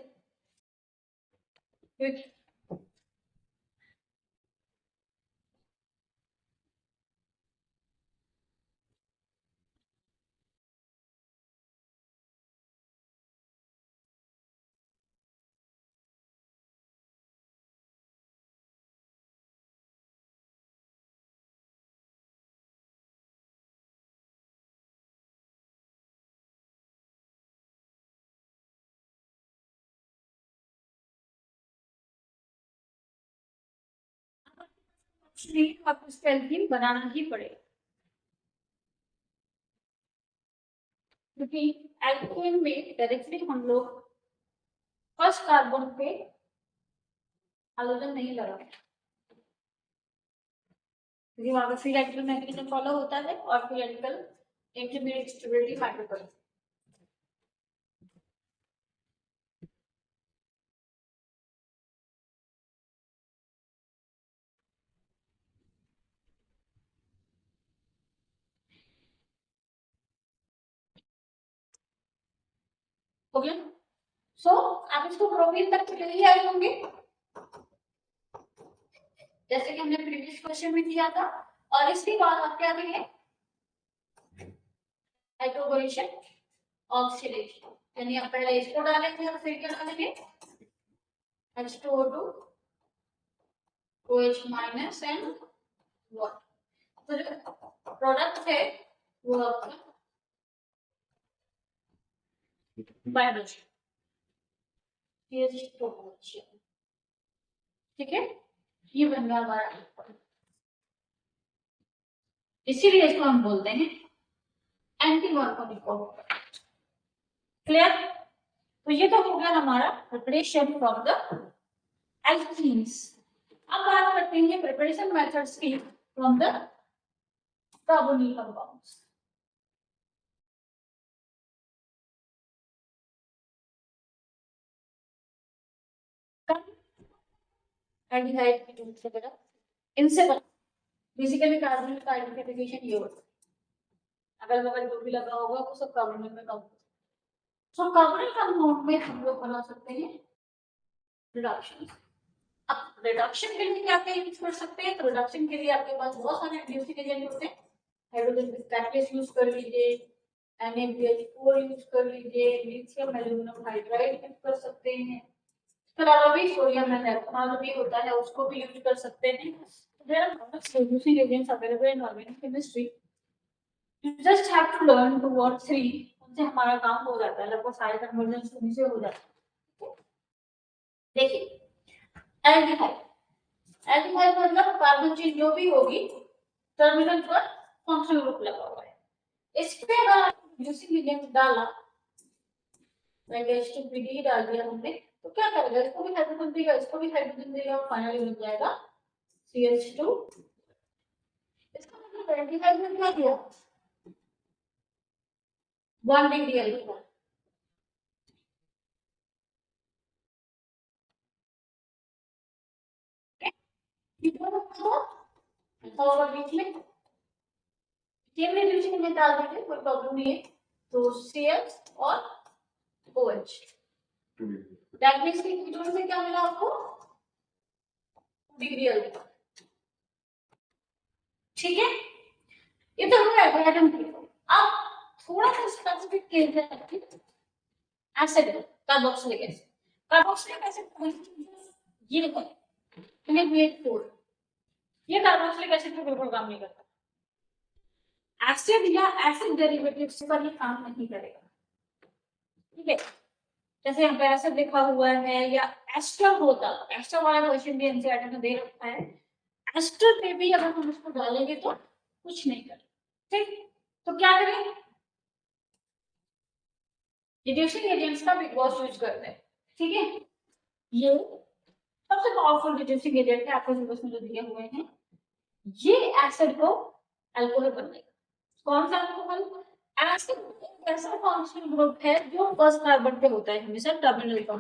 नहीं आपको इसका एल्कीन बनाना ही पड़ेगा, क्योंकि एल्कीन में डायरेक्टली हम लोग फर्स्ट कार्बन पे हाइड्रोजन नहीं लगा, क्योंकि वहां पे फ्री रेडिकल मैकेनिज्म फॉलो होता है और free radical intermediate stability matter करता है। हो गया। सो आप इसको प्रोटीन तक ले ही आए होंगे, जैसे कि हमने प्रीवियस क्वेश्चन में दिया था। और इसके बाद आप क्या देंगे, हाइड्रोजन ऑक्सीडेशन, यानी आप पहले इसको डालेंगे और फिर क्या डालेंगे H2O2 OH minus and water. तो जो प्रोडक्ट है वो आपका बायोलॉजी, ठीक है। ये बन गया हमारा, इसीलिए इसको हम बोलते हैं एंटी कार्बोनिक ऑक्सीडेशन। क्लियर। तो ये तो हो गया हमारा प्रिपरेशन फ्रॉम द एल्कीन्स। अब बात करते हैं प्रिपरेशन मेथड्स की from the carbonyl compounds. Aldehyde की टूल से बना, इनसे बना बेसिकली कार्बोनिल का आइडेंटिफिकेशन ये होता है, अगल बगल जो भी लगा होगा वो सब कार्बोनिल में काउंट। सो कार्बोनिल कंपाउंड में हम लोग बना सकते हैं रिडक्शन। अब रिडक्शन के लिए क्या क्या यूज कर सकते हैं, तो रिडक्शन के लिए आपके पास बहुत सारे रिड्यूसिंग एजेंट होते हैं। हाइड्रोजन कैटलिस्ट यूज कर लीजिए, NaBH4 यूज कर लीजिए, लिथियम एल्यूमिनियम हाइड्राइड यूज कर सकते हैं, इसके अलावा भी सोडियम एथेनॉल भी होता है उसको भी यूज कर सकते हैं। There are lot of reducing agents available in organic chemistry, you just have to learn 2 और 3, उनसे हमारा काम हो जाता है, लगभग सारे कन्वर्जन उन्हीं से हो जाता है। देखिए एल्डिहाइड, एल्डिहाइड मतलब कार्बन चेन जो भी होगी टर्मिनल पर फंक्शनल ग्रुप लगा हुआ है, इस पे अगर आप रिड्यूसिंग एजेंट डाला, H2PD डाल दिया हमने, तो क्या करेगा, इसको भी हाइड्रोजन देगा, इसको भी हाइड्रोजन देगा और फाइनली बन जाएगा CH2। इसका मतलब एल्डिहाइड में क्या दिया, 1 डिग्री अल्फा, होगा बीच में, सेम रिड्यूसिंग में डाल दीजिए, कोई प्रॉब्लम नहीं है। तो CH और OH, दैट मींस कि कीटोन से क्या मिला आपको, डिग्री अल्फा, ठीक है। ये तो हुआ एटम की। अब थोड़ा सा स्पेसिफिक केस है acid carboxylic acid, carboxylic acid ये देखो NaBH4, ये कार्बोक्सिलिक एसिड पे बिल्कुल काम नहीं करता, एसिड या एसिड डेरिवेटिव्स पर ये काम नहीं करेगा, ठीक है। जैसे यहाँ पे एसिड लिखा हुआ है या एस्टर होता, एस्टर वाला क्वेश्चन भी एनसीईआरटी में दे रखा है, एस्टर पे भी अगर हम इसको डालेंगे तो कुछ नहीं करें। ठीक, तो क्या करें, रिड्यूसिंग एजेंट्स का बिग बॉस यूज करते हैं। ठीक है, ये सबसे पावरफुल रिड्यूसिंग एजेंट है आपको सिलेबस में जो दिए हुए हैं। ये एसिड को अल्कोहल बनाएगा। कौन सा अल्कोहल? एसिड एक ऐसा फंक्शनल ग्रुप है जो फर्स्ट कार्बन पे होता है, हमेशा टर्मिनल पर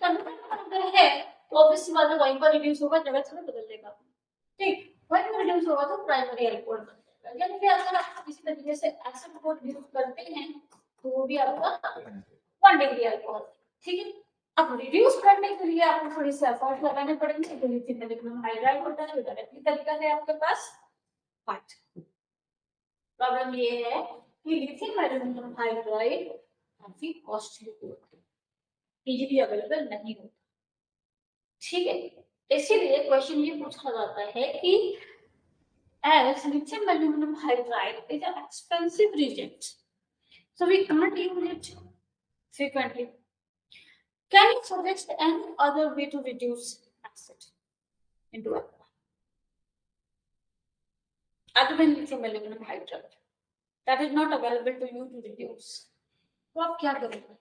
अगर है तो ऑब्वियसली बात है वहीं पर रिड्यूस होगा, जगह थोड़ा बदल देगा। ठीक, वहीं पर रिड्यूस होगा तो प्राइमरी अल्कोहल बन जाएगा। यानी कि अगर आप किसी तरीके से एसिड को रिड्यूस करते हैं तो वो भी आपका 1 डिग्री अल्कोहल। ठीक है, अब रिड्यूस करने के लिए आपको थोड़ी सी एफर्ट लगाने पड़ेंगे। तो लिथियम एल्यूमिनियम हाइड्राइड होता है, डायरेक्टली तरीका है आपके पास, बट प्रॉब्लम ये है कि लिथियम एल्यूमिनियम हाइड्राइड काफी कॉस्टली होता है, इजीली अवेलेबल नहीं होता। ठीक है, इसीलिए क्वेश्चन ये पूछा जाता है कि as lithium aluminum hydride is an expensive reagent, so we can't use it frequently. Can you suggest any other way to reduce acid into alcohol other than lithium aluminum hydride that is not available to you to reduce? तो आप क्या करोगे?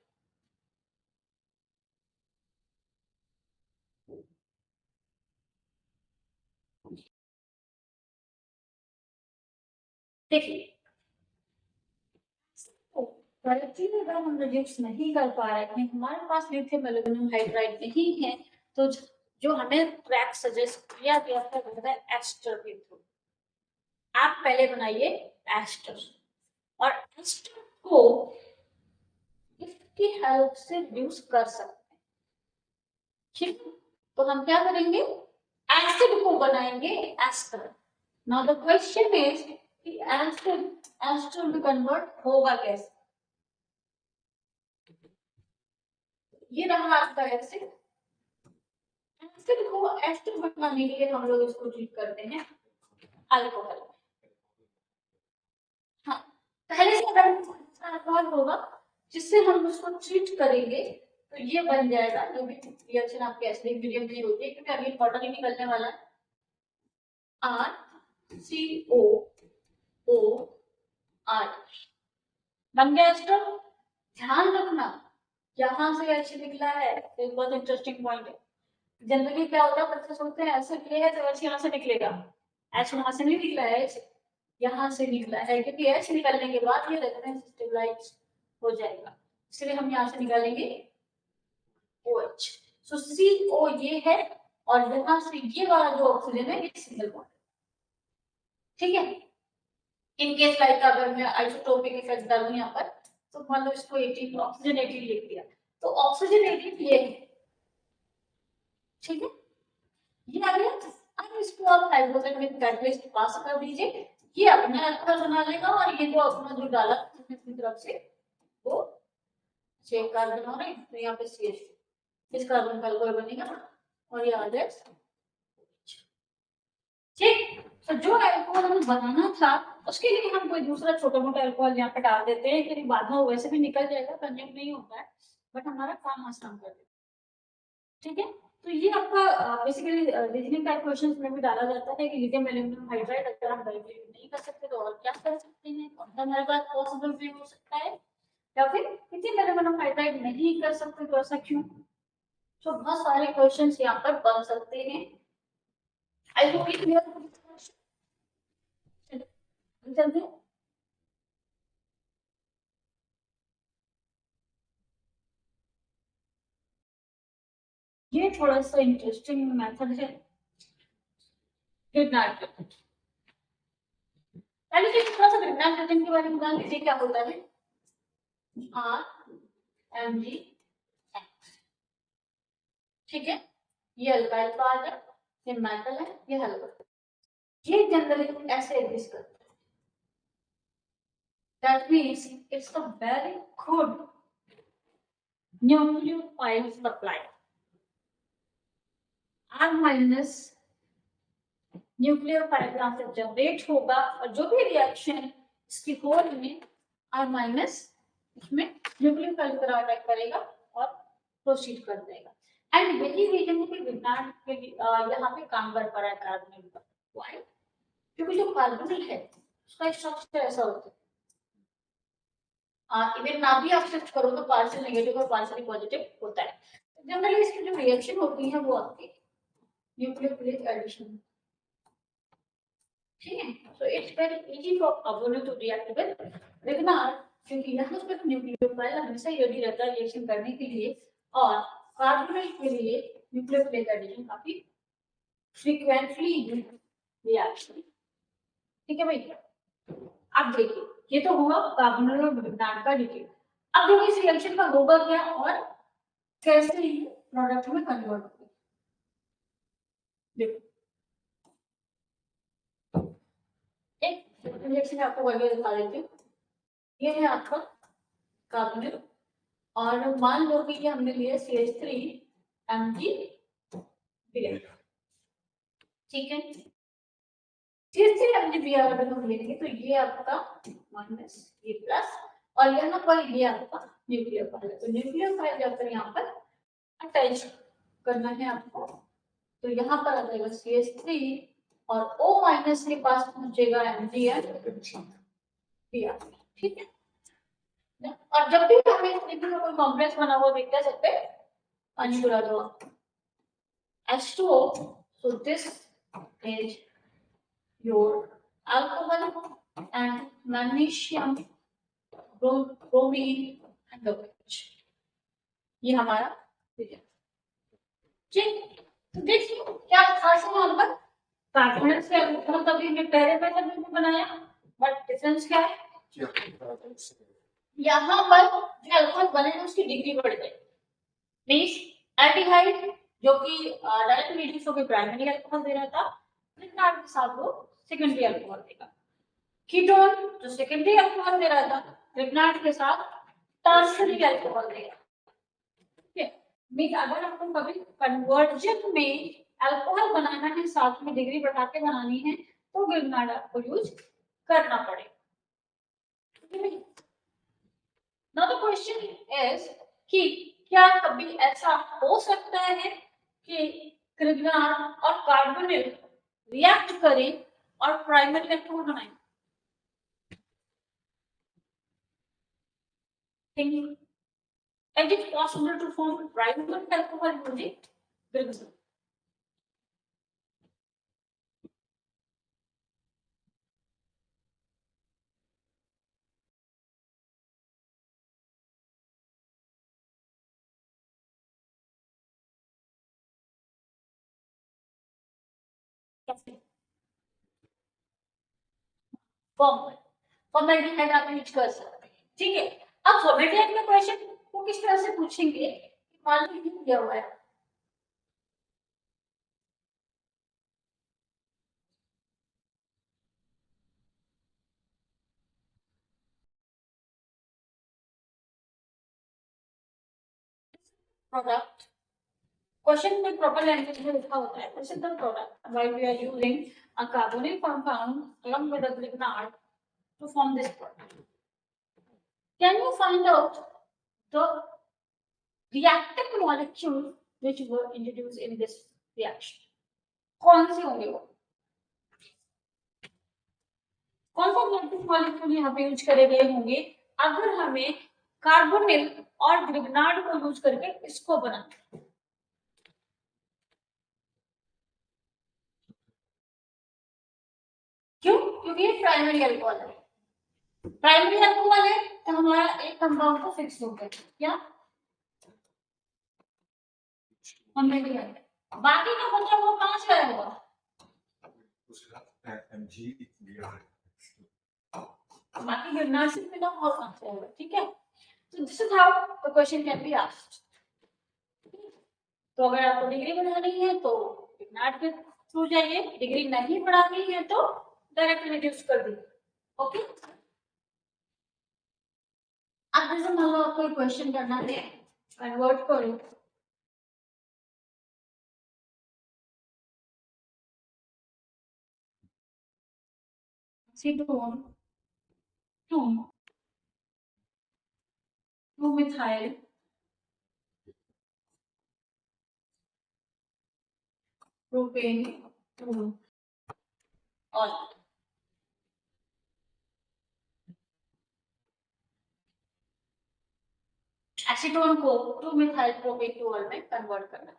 देखिए, directly अगर हम reduce नहीं कर पा रहे हैं, हमारे पास लिथियम एल्यूमिनियम हाइड्राइड नहीं है, तो जो हमें ट्रैक सजेस्ट किया गया था वो है एस्टर के थ्रू। आप पहले बनाइए एस्टर, और एस्टर को इसकी हेल्प से रिड्यूस कर सकते हैं। ठीक, तो हम क्या करेंगे, एसिड को बनाएंगे ester. Now the question is कि एसिड एस्टर में कन्वर्ट होगा कैसे? ये रहा आपका एसिड। एसिड को एस्टर बनाने के लिए हम लोग इसको ट्रीट करते हैं अल्कोहल। हाँ, पहले से अगर अल्कोहल होगा जिससे हम उसको ट्रीट करेंगे तो ये बन जाएगा, जो भी रिएक्शन आपके एसिडिक मीडियम में होती है, क्योंकि अभी वाटर ही निकलने वाला है, RCOOR बन गया एस्टर। ध्यान रखना, यहाँ से एच निकला है, एक बहुत इंटरेस्टिंग पॉइंट है। जनरली क्या होता है, बच्चे सोचते हैं एसिड ये है तो एच यहाँ से निकलेगा, एच वहां से नहीं निकला है, एच यहाँ से निकला है, क्योंकि एच निकलने के बाद ये रेजोनेंस स्टेबलाइज हो जाएगा, इसलिए हम यहाँ से निकालेंगे OH। सो CO ये है, और यहाँ से ये वाला जो ऑक्सीजन है ये सिंगल बॉन्ड। ठीक है, इन केस लाइक अगर मैं आइसोटोपिक इफेक्ट डालूं यहाँ पर, तो मान लो इसको 18 ऑक्सीजन 18 लिख दिया, तो ऑक्सीजन 18 ये है। ठीक है, ये आ गया। अब इसको आप हाइड्रोजन विद कैटलिस्ट पास कर दीजिए, ये अपना अल्कोहल बना लेगा, और ये जो अपना जो डाला अपनी तरफ से वो 6 कार्बन और तो यहाँ पे CH2, इस कार्बन का अल्कोहल बनेगा और ये आ जाए। ठीक, तो जो अल्कोहल हमें बनाना था उसके लिए हम कोई दूसरा छोटा मोटा अल्कोहल यहाँ पे डाल देते हैं, क्योंकि बाद में वैसे भी निकल जाएगा, कंज्यूम नहीं होता है, बट हमारा काम आसान कर देता है। ठीक है, तो ये आपका बेसिकली रीजनिंग टाइप क्वेश्चंस में भी डाला जाता है कि लिथियम एल्यूमिनियम हाइड्राइड अगर हम कैलकुलेट नहीं कर सकते तो और क्या कर सकते हैं, कौन सा हमारे पास पॉसिबल वे हो सकता है, या फिर लिथियम एल्यूमिनियम हाइड्राइड नहीं कर सकते तो ऐसा क्यों। तो बहुत सारे क्वेश्चंस यहाँ पर बन सकते हैं। आई होप ये क्लियर हो। चलते हैं, ये थोड़ा सा इंटरेस्टिंग मेथड है ग्रिग्नार्ड मेथड। पहले तो थोड़ा सा ग्रिग्नार्ड मेथड के बारे में जान लीजिए क्या होता है। RMgX, ठीक है, ये अल्काइल पार्ट है, ये मेटल है, ये हल्का, ये जनरली ऐसे एग्जिस्ट करता है। That means it's a very good nucleophile supply. R minus nucleophile यहाँ से जनरेट होगा, और जो भी रिएक्शन इसकी हो रही है R माइनस इसमें न्यूक्लियोफाइल पर अटैक करेगा और प्रोसीड कर देगा। एंड यही रीजन है कि विज्ञान यहाँ पे काम कर पा रहा है कार्बोनिल पर। व्हाई? क्योंकि जो कार्बोनिल है उसका स्ट्रक्चर ऐसा होता है, इवन ना भी आप शिफ्ट करो तो पार्शियल नेगेटिव और पार्शियल पॉजिटिव होता है। जनरली इसकी जो रिएक्शन होती है वो आपकी न्यूक्लियोफिलिक एडिशन, ठीक है। So it's very easy for carbonyl to react with Grignard, क्योंकि यहाँ पर न्यूक्लियोफाइल हमेशा रेडी रहता है रिएक्शन करने के लिए, और कार्बोनिल के लिए न्यूक्लियोफिलिक एडिशन काफी फ्रीक्वेंटली रिएक्शन, ठीक है भाई। अब देखिए ये तो हुआ कार्बोनिल और विग्नार का डिटेल। अब देखिए इस रिएक्शन का होगा क्या और कैसे ये प्रोडक्ट में कन्वर्ट होगा। देखो एक रिएक्शन आपको वगैरह दिखा देती हूँ। ये है आपका कार्बोनिल, और मान लो कि ये हमने लिया CH3Mg, ठीक है। CH3Mg अगर हम लेंगे तो ये आपका माइनस, ये प्लस, और यहाँ पर ये आपका न्यूक्लियोफाइल, तो न्यूक्लियोफाइल जाकर यहाँ पर अटैच करना है आपको, तो यहाँ पर आ जाएगा CH3 और O माइनस के पास पहुंचेगा MgN, ठीक है। और जब भी हमें इस में कोई कॉम्प्लेक्स बना हुआ दिखता है सब पे पानी बुला दो H2O, so this is your alcohol and magnesium, bromine and OH, ये हमारा ठीक। तो देखिए क्या खास है यहाँ पर, कार्बोनेट से अल्कोहल तभी हमने पहले मेथड में बनाया, बट डिफरेंस क्या है, यहाँ पर जो अल्कोहल बनेगा उसकी डिग्री बढ़ गई। मींस एल्डिहाइड जो कि डायरेक्ट रिड्यूस होकर प्राइमरी अल्कोहल दे रहा था, विग्नार के साथ वो सेकेंडरी अल्कोहल देगा। कीटोन जो सेकेंडरी अल्कोहल दे रहा था, विग्नार के साथ टर्शियरी अल्कोहल देगा, ठीक है। मींस अगर आपको कभी कन्वर्जन में अल्कोहल बनाना है, साथ में डिग्री बढ़ा के बनानी है, तो विग्नार आपको यूज करना पड़ेगा। नाउ द क्वेश्चन इज कि क्या कभी ऐसा हो सकता है कि विग्नार और कार्बोनिल रिएक्ट करें और प्राइमरी अल्कोहल बनाएं? Think, is it possible to form primary alcohol using vinegar? Formaldehyde आप यूज कर सकते हैं, ठीक है। अब फॉर्मेल्डिहाइड का क्वेश्चन वो किस तरह से पूछेंगे, मान लीजिए दिया हुआ है प्रोडक्ट, क्वेश्चन में प्रॉपर लैंग्वेज में लिखा होता है, this is the product while we are using a carbonyl compound along with a ligand to form this product. Can you find out the reactive molecule which were introduced in this reaction? कौन से होंगे वो, कौन सा reactive molecule यहाँ पे use करे गए होंगे अगर हमें कार्बोनिल और ग्रिग्नार्ड को यूज करके इसको बनाना? क्यों? क्योंकि ये प्राइमरी अल्कोहल है, प्राइमरी अल्कोहल है तो हमारा एक कंपाउंड तो फिक्स हो गया, क्या हमने दिया, बाकी का बचा वो कहां से आया होगा, बाकी ग्रिग्नार्ड से मिला और कहां से आएगा, ठीक है। So this is how the question can be asked. तो अगर आपको डिग्री बढ़ानी है तो ग्रिग्नार्ड के थ्रू जाइए, डिग्री नहीं बढ़ानी है तो डायरेक्ट रिड्यूस कर दीजिए, ओके। अब जैसे मान लो आपको क्वेश्चन करना है, कन्वर्ट करो सीटोन टू 2 मिथाइल प्रोपेन और एसीटोन को 2 मिथाइल प्रोपेन टू ऑल में कन्वर्ट करना।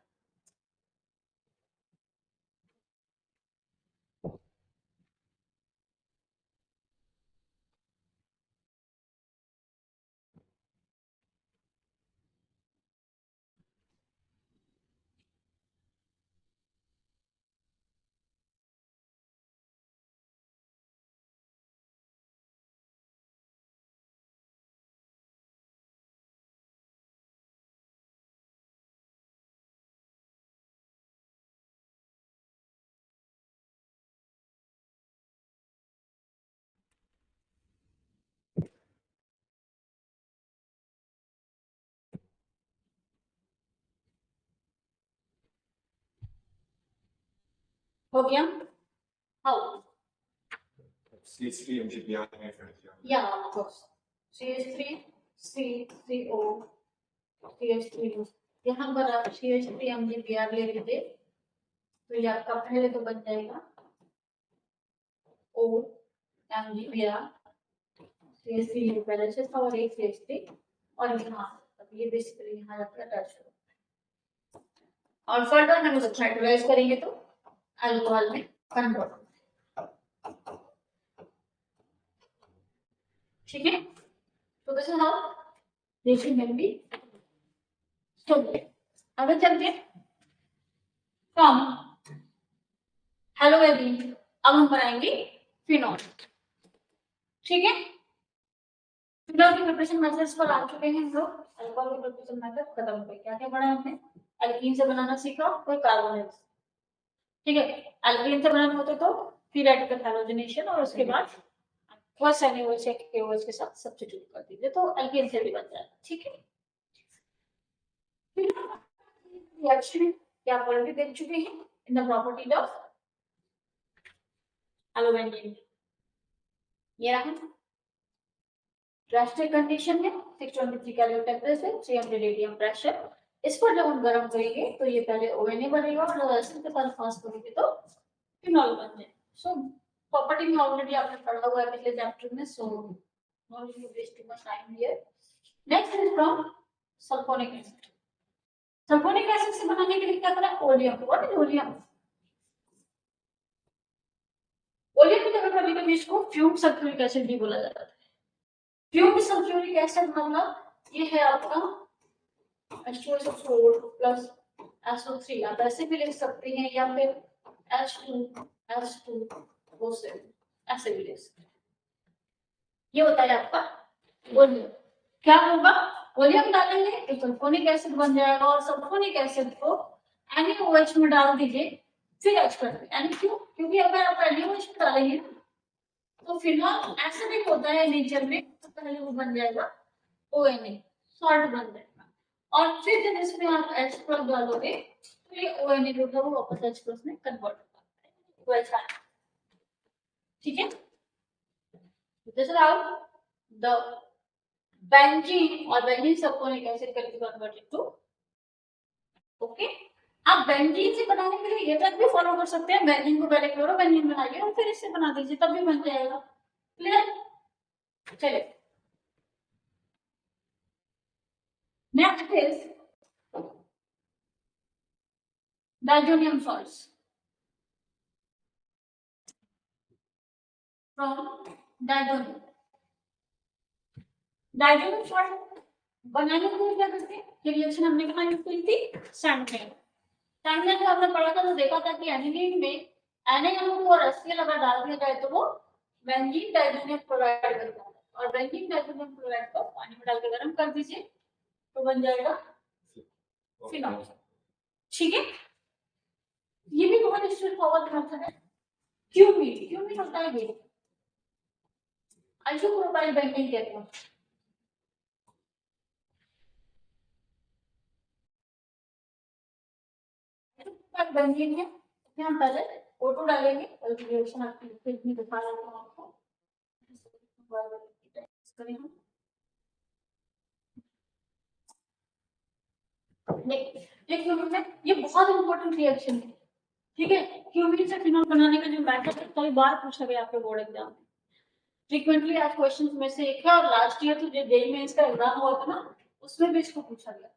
हो गया? How? CH3 MgBr Yeah, of course. CH3 C3O CH3 यहाँ पर आप CH3 MgBr ले लीजिए तो ये आपका पहले तो बन जाएगा O MgBr CH3 पहले से था और एक CH3 और यहाँ ये बेसिकली यहाँ आपका अटैच हो और फर्दर हम उसको हाइड्रोलाइज करेंगे तो अल्कोहल में कन्वर्ट। ठीक है, तो this is how reaction can be stored. अब चलते हैं फ्रॉम हेलो एवरीवन, अब हम बनाएंगे फिनॉल। ठीक है, फिनॉल के प्रिपरेशन मेथड्स पर आ चुके हैं हम लोग। अल्कोहल के प्रिपरेशन मेथड खत्म हो गए। क्या क्या पढ़ा हमने? एल्कीन से बनाना सीखा और कार्बोनेट। ठीक है, एल्कीन से बनाना होता तो theoretical हैलोजनेशन और उसके बाद फर्स्ट NaOH या KOH के साथ सब्स्टिट्यूट कर दीजिए तो एल्कीन से भी बन जाएगा। ठीक है, रिएक्शन क्या ऑलरेडी देख चुके हैं in the property of aluminium. ये रहा रेस्टिंग कंडीशन है 623 केल्विन टेंपरेचर 300 रेडियम प्रेशर। इस पर जब हम गर्म करेंगे तो ये पहले ONA बनेगा और जब एसिड के साथ फास्ट करेंगे तो फिनॉल बन जाएगा। सो प्रॉपर्टी में ऑलरेडी आपने पढ़ा हुआ है पिछले चैप्टर में, so no need to waste too much time here. Next is from sulphonic acid. Sulphonic acid से बनाने के लिए क्या करना है? Oleum. What is oleum? Oleum की जगह कभी कभी इसको फ्यूम सल्फ्यूरिक एसिड भी बोला जाता है। फ्यूम सल्फ्यूरिक एसिड मतलब ये है आपका H2SO4 प्लस SO3। आप ऐसे भी लिख सकते हैं या फिर H2SO7 ऐसे भी लिख सकते हैं। ये होता है आपका ओलियम। क्या होगा? ओलियम डालेंगे तो सल्फोनिक एसिड बन जाएगा और सल्फोनिक एसिड को NaOH में डाल दीजिए फिर एक्सट्रैक्ट। यानी क्यों? क्योंकि अगर आप NaOH में डालेंगे तो फिनॉल एसिडिक होता है नेचर में, तो पहले वो बन जाएगा ONA, सॉल्ट बन जाएगा और फिर जब इसमें आप H+ डालोगे तो ये ONA जो होगा वो वापस H+ में कन्वर्ट होगा। वैसा ठीक है, this is how the benzene और benzene sulphonic acid can be converted to. Okay, आप बेंजीन से बनाने के लिए ये तक भी फॉलो कर सकते हैं। बेंजीन को पहले क्लोरोबेंजीन बनाइए और फिर इससे बना दीजिए, तब भी बन जाएगा। क्लियर? चलिए, next is diazonium salts from diazonium. Diazonium salt बनाने के लिए क्या करते हैं? ये रिएक्शन हमने कहा यूज करी थी सैंडमेन। सैंडमेन में हमने पढ़ा था तो देखा था कि एनिलीन में NaOH और HCl अगर डाल दिया जाए तो वो बेंजीन डाइजोनियम क्लोराइड बनता है और बेंजीन डाइजोनियम क्लोराइड को पानी में डाल के गर्म कर दीजिए तो बन जाएगा फिनॉल। ठीक है, ये भी बहुत स्ट्रेट फॉरवर्ड मेथड है। क्यूमीन, क्यूमीन होता है ये आइसोप्रोपाइल बेंजीन कहते हैं। बेंजीन है, यहाँ पहले O2 डालेंगे और रिएक्शन आपकी फिर भी दिखा रहा हूँ आपको। ये बहुत इंपॉर्टेंट रिएक्शन है। ठीक है। क्यूमीन से फिनॉल बनाने का जो मेथड है कई बार पूछा गया आपके बोर्ड एग्जाम में, फ्रीक्वेंटली आज क्वेश्चंस में से एक है, और लास्ट ईयर तो जो जेईई मेंस का एग्जाम हुआ था ना उसमें भी इसको पूछा गया।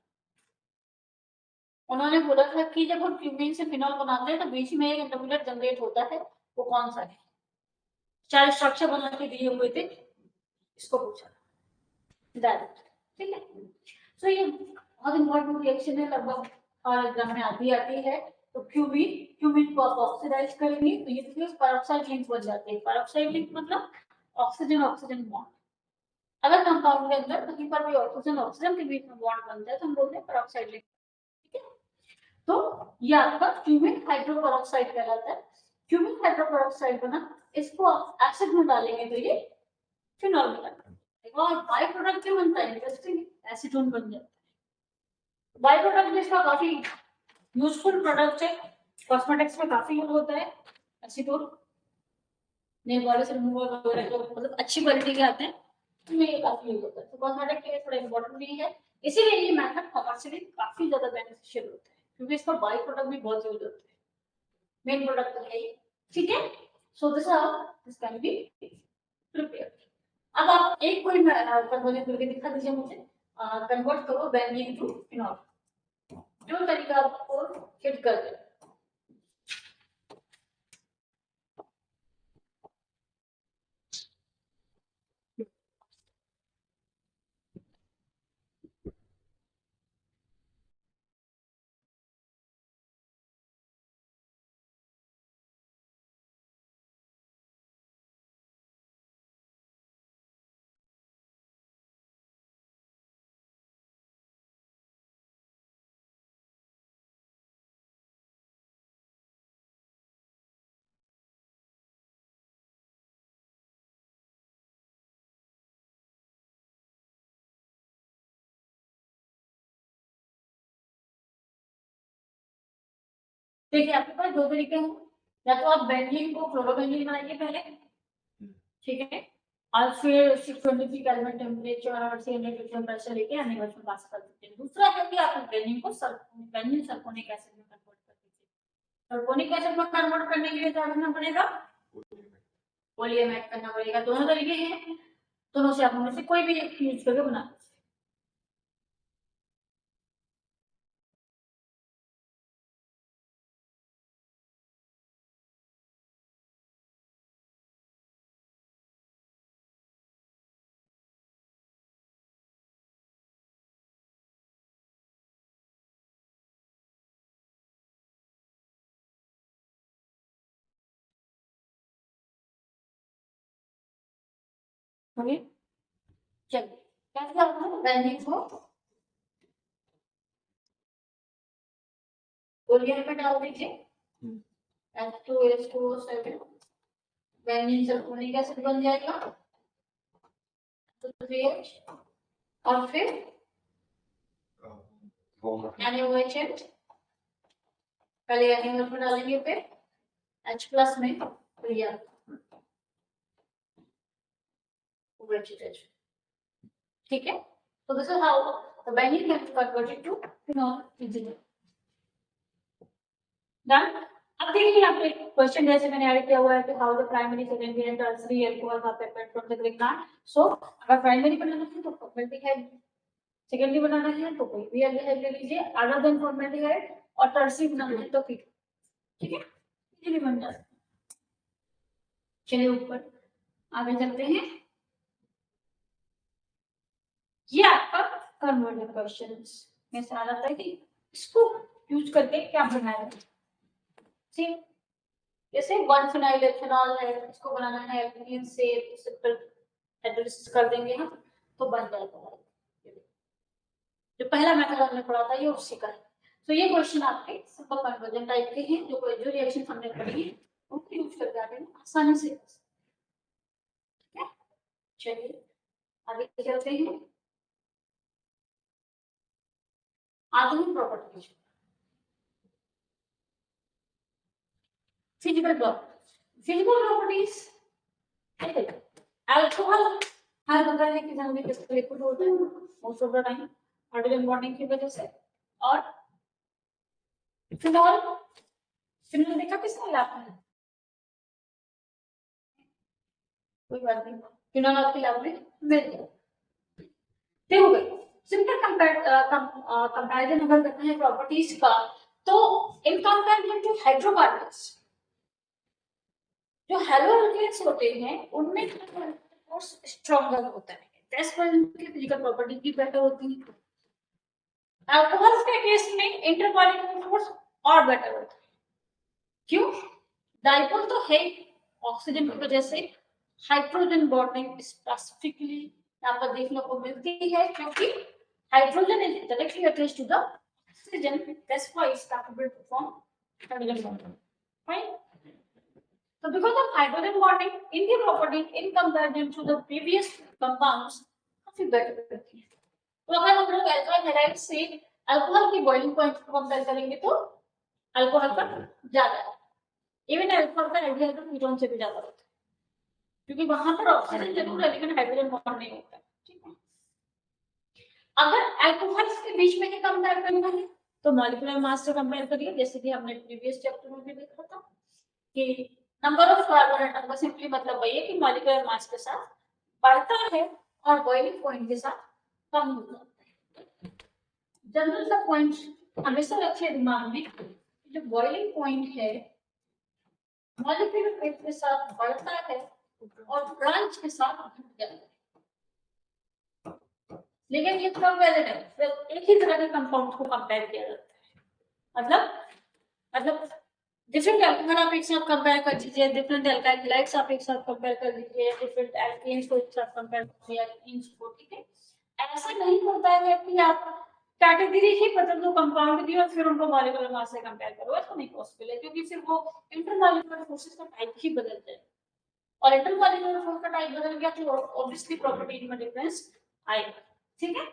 उन्होंने बोला था कि जब हम क्यूमीन से फिनॉल बनाते हैं तो बीच में एक इंटरमीडिएट जनरेट होता है, वो कौन सा है, 4 स्ट्रक्चर बना के दिए हुए थे, इसको पूछा डायरेक्ट। ठीक है, सो ये बहुत इंपॉर्टेंट रिएक्शन है, लगभग हर एग्जाम में आती है। तो क्यूमीन को आप ऑक्सीडाइज करेंगे तो ये फिर पेरोक्साइड लिंक बन जाते हैं। पेरोक्साइड लिंक मतलब ऑक्सीजन ऑक्सीजन बॉन्ड। अगर कंपाउंड के अंदर कहीं पर भी ऑक्सीजन ऑक्सीजन के बीच में बॉन्ड बनता है तो हम बोलते हैं पेरोक्साइड लिंक। ठीक है, तो ये आपका क्यूमिन हाइड्रोपेरोक्साइड कहलाता है। क्यूमिन हाइड्रोपेरोक्साइड बना, इसको आप एसिड में डालेंगे तो ये फिनॉल बनेगा। और बाय प्रोडक्ट क्या बनता है, इंटरेस्टिंग, एसीटोन बन जाता है। बाय प्रोडक्ट इसका काफी यूजफुल प्रोडक्ट है, कॉस्मेटिक्स में काफी यूज होता है एसीटोन। नेल पॉलिश रिमूवर वगैरह जो मतलब अच्छी क्वालिटी के आते हैं उसमें ये काफी यूज होता है, तो कॉस्मेटिक के लिए थोड़ा इंपॉर्टेंट भी है। इसीलिए ये मेथड कमर्शियली काफी ज्यादा बेनिफिशियल होता है, क्योंकि इसका बाय प्रोडक्ट भी बहुत यूज होता है, मेन प्रोडक्ट तो है ही। ठीक है, so this how this can be prepared. अब आप एक कोई कन्वर्जन करके दिखा दीजिए मुझे, कन्वर्ट करो बेंजीन टू फिनॉल, जो तरीका आपको हिट कर दे। देखिए आपके पास दो तरीके हैं, या तो आप बेंजीन को फ्लोरोबेंजीन बनाइए पहले, ठीक है, और फिर 623 केल्विन टेम्परेचर और 300 डिग्री प्रेशर लेके एनिमल्स में पास कर सकते हैं। दूसरा है कि आप बेंजीन को बेंजीन सल्फोनिक एसिड में कन्वर्ट कर दीजिए। सल्फोनिक एसिड में कन्वर्ट करने के लिए क्या करना पड़ेगा, पोलियम ऐड करना पड़ेगा। दोनों तरीके हैं, दोनों से आप उनमें से कोई भी एक यूज करके बना सकते हैं। ओके, चलिए कैसे आप बेंजीन को पोलियम में डाल दीजिए, H2SO7, बेंजीन सल्फोनिक एसिड बन जाएगा, तो 3H, और फिर NaOH, पहले NaOH में डालेंगे फिर H प्लस में क्लियर OH, ठीक है। तो this is how the benzene can be converted to phenol easily. Done. अब देखिए यहाँ पे क्वेश्चन जैसे मैंने ऐड किया हुआ है कि how the primary secondary and tertiary alcohols are prepared from the Greek plant. So अगर प्राइमरी बनाना है तो फॉर्मेल्डिहाइड, सेकेंडरी बनाना है तो कोई भी एल्डिहाइड ले लीजिए अदर देन फॉर्मेल्डिहाइड, और टर्शियरी बनाना है तो फिर, ठीक है, इजीली बन जाता है। चलिए ऊपर आगे चलते हैं। ये आपका कन्वर्जन क्वेश्चंस में से आ जाता है कि इसको यूज करके क्या बनाया जाए। सी जैसे 1 फिनाइल एथेनॉल है, इसको बनाना है एल्कीन से, सिंपल एड्रेस कर देंगे हम तो बन जाएगा। जो पहला मेथड हमने पढ़ा था ये उसी का है। तो ये क्वेश्चन आपके सिंपल कन्वर्जन टाइप के हैं, जो रिएक्शन हमने पढ़ी है उनको यूज करके आप आसानी से, ठीक है। चलिए आगे चलते हैं। आधुनिक प्रॉपर्टीज, फिजिकल प्रॉपर्टीज, अल्कोहल हर पता है कि जल्दी किसका लिक्विड होता है most of the time hydrogen bonding की वजह से, और फिनॉल फिर देखा किसने लैब में? कोई बात नहीं, फिर आपकी लैब में मिल गया। हो गई सिंपल कंपैरिजन अगर करना है प्रॉपर्टीज का, तो इन कंपैरिजन टू हाइड्रोकार्बन्स, जो हेलो एल्केन्स होते हैं उनमें फोर्स स्ट्रॉन्गर होता है, टेस्ट पर उनकी फिजिकल प्रॉपर्टी भी बेटर होती है। अल्कोहल्स के केस में इंटरमॉलिक्यूलर फोर्स और बेटर होता है। क्यों? डाइपोल तो है ऑक्सीजन की वजह से, हाइड्रोजन बॉन्डिंग स्पेसिफिकली यहाँ पर देखने को मिलती है क्योंकि hydrogen is directly attached to the oxygen, that's why it's capable to form hydrogen bonding, right? So because of hydrogen bonding, इनकी property in comparison to the previous compounds काफी better रहती है। तो अगर हम लोग alkyl halide से alcohol की boiling point को compare करेंगे तो अल्कोहल का ज्यादा है, इवन अल्कोहल का एल्डिहाइड कीटोन से भी ज्यादा होता है, क्योंकि वहां पर ऑक्सीजन जरूर है लेकिन हाइड्रोजन बॉन्ड नहीं होता है, ठीक है? अगर अल्कोहल्स के बीच में ही कंपेयर करना है तो मॉलिक्यूलर मास से कंपेयर करिए, जैसे कि हमने प्रीवियस चैप्टर में भी देखा था कि नंबर ऑफ कार्बन एटम का सिंपली मतलब वही है कि मॉलिक्यूलर मास के साथ बढ़ता है और बॉइलिंग पॉइंट के साथ कम हो जाता है। जनरल सा पॉइंट हमेशा रखिए दिमाग में, जो बॉइलिंग पॉइंट है मॉलिक्यूलर वेट के साथ बढ़ता है और ब्रांच के साथ घट जाता है, लेकिन ये थोड़ा वैलिड है, फिर एक ही तरह के कंपाउंड को कंपेयर किया जाता है। मतलब डिफरेंट अल्कोहल आप एक साथ कंपेयर कर लीजिए, डिफरेंट अल्काइल हैलाइड्स आप एक साथ कंपेयर कर लीजिए, डिफरेंट एल्केन्स को एक साथ कंपेयर कर लीजिए, एल्कीन्स को, ठीक है? ऐसा नहीं होता है कि आप कैटेगरी ही बदल दो कंपाउंड की और फिर उनको मॉलिक्यूलर मास से कंपेयर करो, ऐसा नहीं पॉसिबल है, क्योंकि फिर वो इंटरमॉलिक्यूलर फोर्सेस का टाइप ही बदल जाए, और इंटरमॉलिक्यूलर फोर्स का टाइप बदल गया तो ऑब्वियसली प्रॉपर्टी में डिफरेंस आएगा, ठीक है?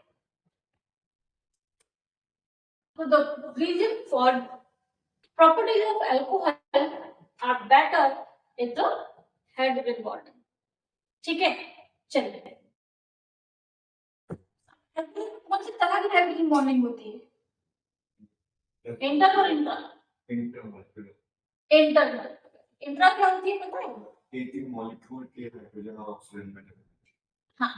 तो the reason for properties of alcohol are better in the hydrogen bonding, ठीक है? चलिए, कौन सी तरह की हाइड्रोजन बॉन्डिंग होती है? इंटर और इंटर? इंटरनल। इंट्रा क्या होती है पता है? एक ही मॉलिक्यूल के हाइड्रोजन और ऑक्सीजन में हाँ,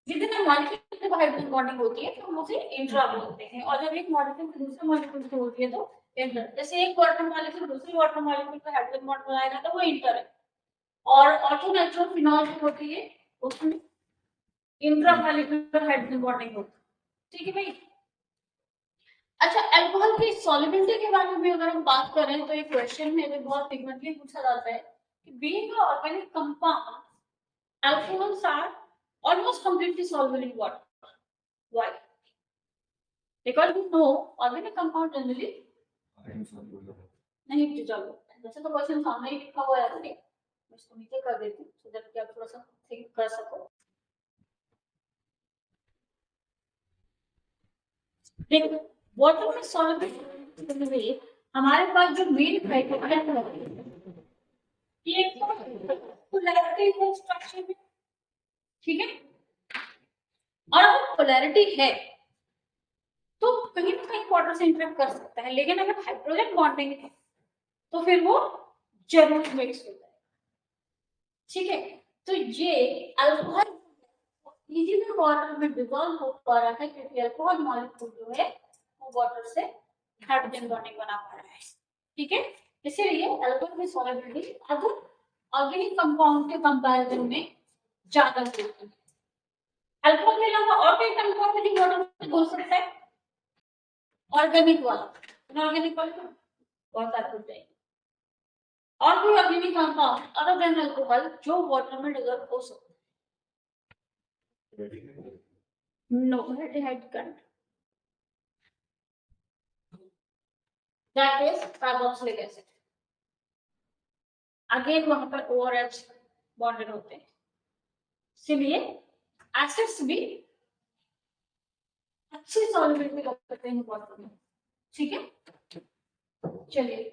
जितने मॉलिक्यूल की हाइड्रोजन बॉन्डिंग होती है तो हम उसे इंट्रा बोलते हैं, और जब एक मॉलिक्यूल दूसरे मॉलिक्यूल से होती है तो इंटर। जैसे एक वाटर मॉलिक्यूल दूसरे वाटर मॉलिक्यूल का हाइड्रोजन बॉन्ड बनाएगा तो वो इंटर है, और ऑर्थोनेचुरल फिनॉल जो होती है उसमें इंट्रामॉलिक्यूलर हाइड्रोजन बॉन्डिंग होती है, ठीक है भाई? अच्छा, अल्कोहल की सॉल्युबिलिटी के बारे में अगर हम बात करें तो एक क्वेश्चन में भी बहुत फ्रीक्वेंटली पूछा जाता है कि being a organic compound alcohols are almost completely soluble in water, why? Because we know organic compound generally नहीं डिजॉल्व होता है। वैसे तो क्वेश्चन सामने ही लिखा हुआ है, मैं इसको नीचे कर देती हूं सो दैट कि आप थोड़ा सा थिंक कर सको। देखो, वाटर में सॉल्युबल में हमारे पास जो मेन क्राइटेरिया है कि एक तो पोलैरिटी है स्ट्रक्चर में, ठीक है? और अगर पोलैरिटी है तो कहीं ना कहीं वाटर से इंटरेक्ट कर सकता है, लेकिन अगर हाइड्रोजन बॉन्डिंग है तो फिर वो जरूर मिक्स होता है, ठीक है? तो ये अल्कोहल इजीली वाटर में डिसॉल्व हो पा रहा है क्योंकि अल्कोहल मॉलिक्यूल जो है वो वाटर से हाइड्रोजन बॉन्डिंग बना पा रहा है, ठीक है? इसीलिए अल्कोहल की सॉल्युबिलिटी अदर ऑर्गेनिक कंपाउंड के कंपैरिजन में ज्यादा होती है। अल्कोहल के अलावा और कोई कंपाउंड है जो वाटर में घुल सकता है? ऑर्गेनिक वाला, इनऑर्गेनिक वाला तो बहुत सारे होते हैं। और कोई organic compound other than alcohol जो वाटर में डिसॉल्व हो सकता है? No, aldehyde can, that is carboxylic acid. Again वहां पर ORH बॉन्डेड होते हैं, इसलिए एसिड्स भी अच्छी सॉल्युबिलिटी रखते हैं वाटर में, ठीक है? चलिए,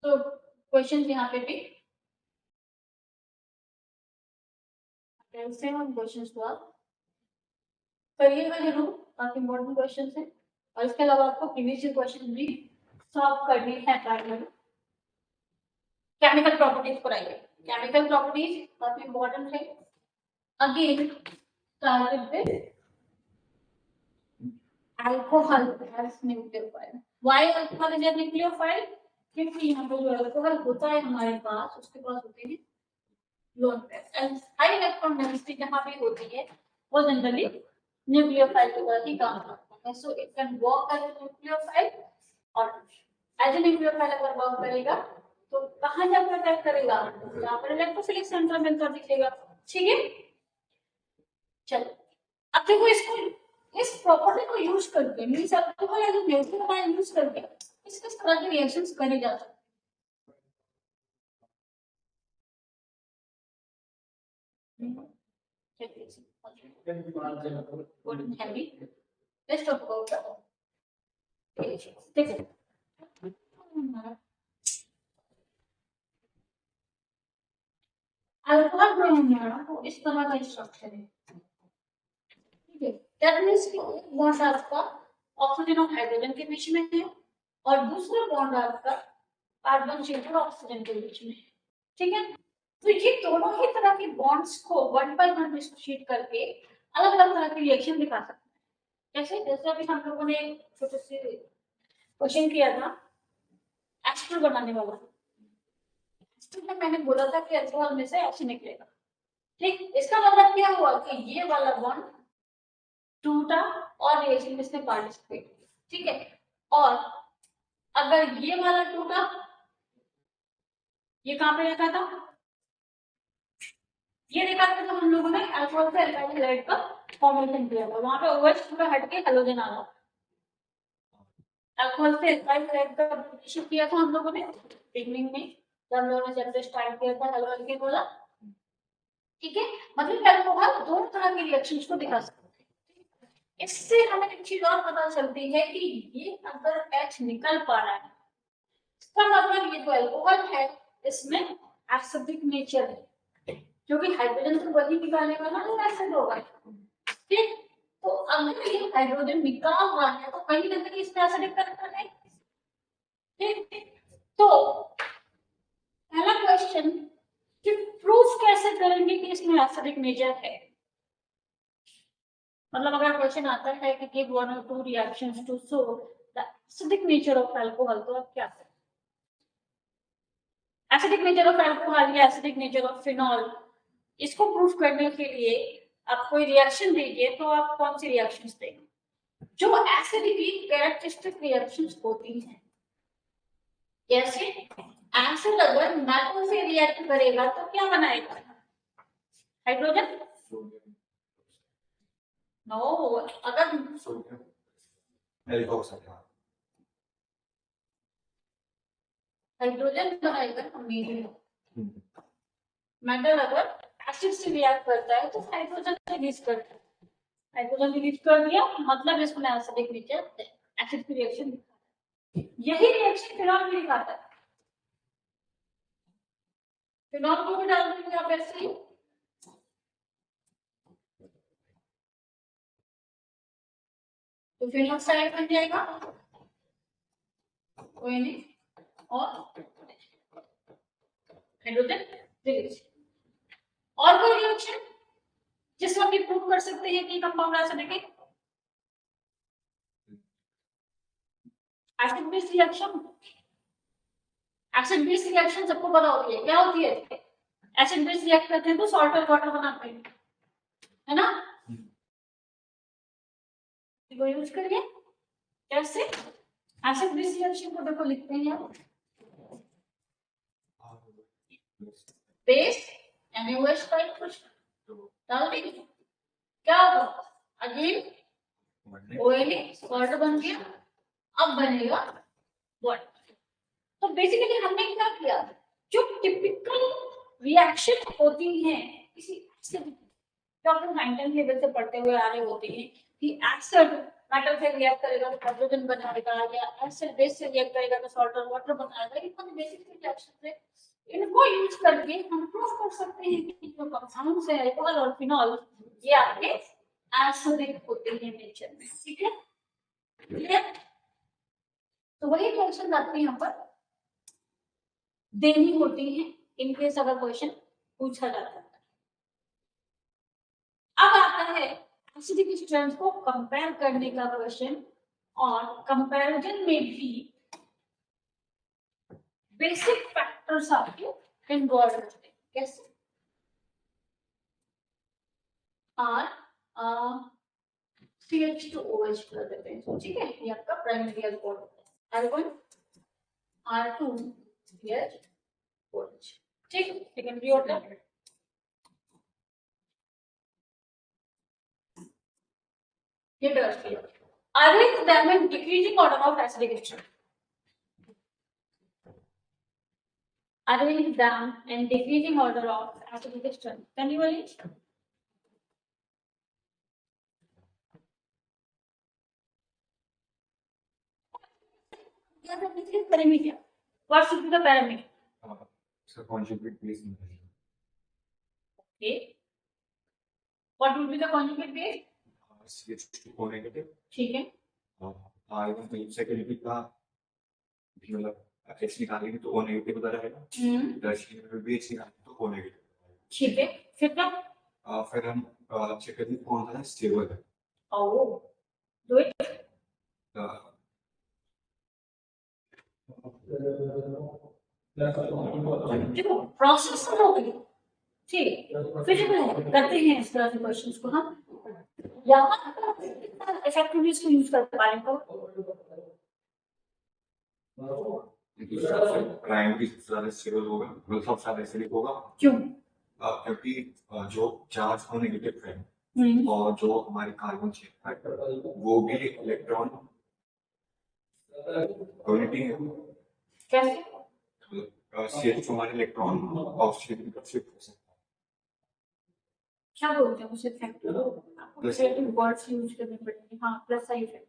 तो क्वेश्चन यहाँ पे भी से हम क्वेश्चन को आप करिएगा जरूर, काफी इंपॉर्टेंट क्वेश्चन है। और इसके अलावा आपको प्रीवियस क्वेश्चन भी सॉल्व करने हैं प्राइमरी केमिकल प्रॉपर्टीज पढ़ाइए। केमिकल प्रॉपर्टीज काफी इंपॉर्टेंट है। Again started with alcohol as nucleophile. Why alcohol is a nucleophile? क्योंकि यहाँ पे जो अल्कोहल होता है हमारे पास उसके पास होते हैं lone pair high electron density जहाँ पे होती है वो जनरली न्यूक्लियोफाइल की तरह ही काम करता है। So it can work as a nucleophile और एज ए न्यूक्लियोफाइल अगर वर्क करेगा तो कहाँ जाकर अटैक करेगा, जहाँ पर इलेक्ट्रोफिलिक सेंटर मिलकर दिखेगा। ठीक है, चलो अब देखो इसको इस प्रॉपर्टी को यूज करके means alcohol as a nucleophile use करके किस तरह के रिएक्शंस करे जा सकते हैं। heavy. Let's talk about the reactions. Alcohol जो है हमारा वो इस तरह का स्ट्रक्चर है। ठीक है, दैट मींस कि एक बॉन्ड आपका ऑक्सीजन और हाइड्रोजन के बीच में है और दूसरा बॉन्ड आपका कार्बन चेन और ऑक्सीजन के बीच में है। ठीक है, तो ये दोनों ही तरह के बॉन्ड्स को वन बाय वन डिसोसिएट करके अलग अलग तरह के रिएक्शन दिखा सकते हैं। जैसे जैसे अभी हम लोगों ने छोटे से क्वेश्चन किया था एस्टर बनाने वाला, एस्टर में मैंने बोला था कि अल्कोहल में से एच निकलेगा। ठीक, इसका मतलब क्या हुआ कि ये वाला बॉन्ड टूटा और रिएक्शन में इसने पार्टिसिपेट। ठीक है, और अगर ये वाला टूटा, ये कहां पे रखा था, ये देखा था जब हम लोगों ने अल्कोहल से अल्काइल हैलाइड का फॉर्मेशन किया था, वहां पे OH पूरा हट के हेलोजन आ रहा। अल्कोहल से अल्काइल हैलाइड का फॉर्मेशन किया था हम लोगों ने बिगनिंग में जब हम लोगों ने चैप्टर स्टार्ट किया था हेलो अल्केन बोला। ठीक है, मतलब अल्कोहल दो तरह के रिएक्शंस को दिखा सकते हैं। इससे हमें एक चीज और पता चलती है कि ये अगर H निकल पा रहा है इसका मतलब ये जो अल्कोहल है इसमें एसिडिक नेचर है, क्योंकि हाइड्रोजन तो वही निकालने वाला है एसिड होगा। ठीक, तो अगर ये हाइड्रोजन निकाल रहा है तो कहीं ना कहीं इसमें एसिडिक कैरेक्टर है। ठीक, तो पहला क्वेश्चन कि प्रूफ कैसे करेंगे कि इसमें एसिडिक नेचर है। मतलब अगर क्वेश्चन आता है कि गिव वन और two reactions to show the acidic nature of alcohol, तो आप क्या करें? एसिडिक नेचर ऑफ अल्कोहल या एसिडिक नेचर ऑफ फिनॉल, इसको प्रूफ करने के लिए आप कोई रिएक्शन दीजिए तो आप कौन सी रिएक्शंस देंगे जो एसिड की कैरेक्टरिस्टिक रिएक्शंस होती हैं। जैसे एसिड अगर मेटल से रिएक्ट करेगा तो क्या बनाएगा, हाइड्रोजन। नो, अगर हाइड्रोजन बनाएगा अमीन। मेटल अगर एसिड से रिएक्ट करता है तो हाइड्रोजन रिलीज करता है, हाइड्रोजन रिलीज कर दिया मतलब इसमें एसिडिक नेचर है, एसिड की रिएक्शन दिखाता है। यही रिएक्शन फिनॉल भी दिखाता है। फिनॉल को भी डाल देंगे आप ऐसे ही, तो फिनॉल साइड बन जाएगा, कोई नहीं, और हाइड्रोजन रिलीज। और कोई रिएक्शन जिससे हम प्रूव कर सकते हैं कि कंपाउंड एसिडिक है? Acid base reaction, acid base reaction सबको पता होती है क्या होती है। एसिड बेस रिएक्ट करते हैं तो सॉल्ट और वाटर बनाते हैं, है ना। इसको यूज करिए कैसे, एसिड बेस रिएक्शन को देखो लिखते हैं बेस NaOH टाइप कुछ डाल देंगे, क्या होगा अगेन ONA सॉल्ट बन गया, अब बनेगा वाटर। तो बेसिकली हमने क्या किया, जो टिपिकल रिएक्शन होती हैं किसी एसिड, जो हम 9th लेवल से पढ़ते हुए आ रहे होते हैं कि एसिड मेटल से रिएक्ट करेगा तो हाइड्रोजन बनाएगा, या एसिड बेस से रिएक्ट करेगा तो सॉल्ट और वाटर बनाएगा। ये बहुत बेसिक रिएक्शन है, इनको यूज करके हम प्रूव कर सकते हैं कि जो कंपाउंड्स है अल्कोहल और फिनॉल ये आपके एसिडिक होते हैं नेचर में। ठीक है, क्लियर? तो वही क्वेश्चन आपको यहाँ पर देनी होती है इन केस अगर क्वेश्चन पूछा जाता है। अब आता है एसिडिक स्ट्रेंथ को कंपेयर करने का क्वेश्चन, और कंपैरिजन में भी बेसिक फैक्टर्स आपको इन्वॉल्व करते हैं। कैसे? आर CH2OH कर देते हैं, ठीक है, ये आपका प्राइमरी एल्कोहल है। R1 R2 CH2OH, ठीक, सेकेंडरी होता है। ये डस्ट है। Arrange them in decreasing order of acidic strength. Arrange them in decreasing order of acidic strength. Can you arrange? Parameter. What should be the parameter? So conjugate base. Okay. What will be the conjugate base? CH2O negative. ठीक है. R1 तो secondary का भी मतलब H निकालेंगे तो O negative बता रहेगा। टर्शियरी में भी H निकालेंगे तो O नेगेटिव। ठीक है. फिर क्या? फिर हम चेक करते हैं कौन सा स्टेबल है। Oh, do it. देखो प्रोसेस हो गई, ठीक, फिजिकल करते हैं इस तरह के क्वेश्चंस को हम यहाँ इफेक्टिवली इसको यूज कर पाएंगे। प्राइमरी सबसे ज्यादा स्टेबल होगा, मतलब सबसे ज्यादा एसिडिक होगा। क्यों? क्योंकि जो चार्ज को नेगेटिव है और जो हमारी कार्बन चेन है वो भी इलेक्ट्रॉन डोनेटिंग है। कैसे? CH हमारे इलेक्ट्रॉन ऑक्सीजन की तरफ शिफ्ट हो सकता है। क्या बोलते हैं उसे इफेक्टिव? आपको क्रिएटिव वर्ड्स यूज करने पड़ेंगे। हाँ, प्लस साइड इफेक्ट।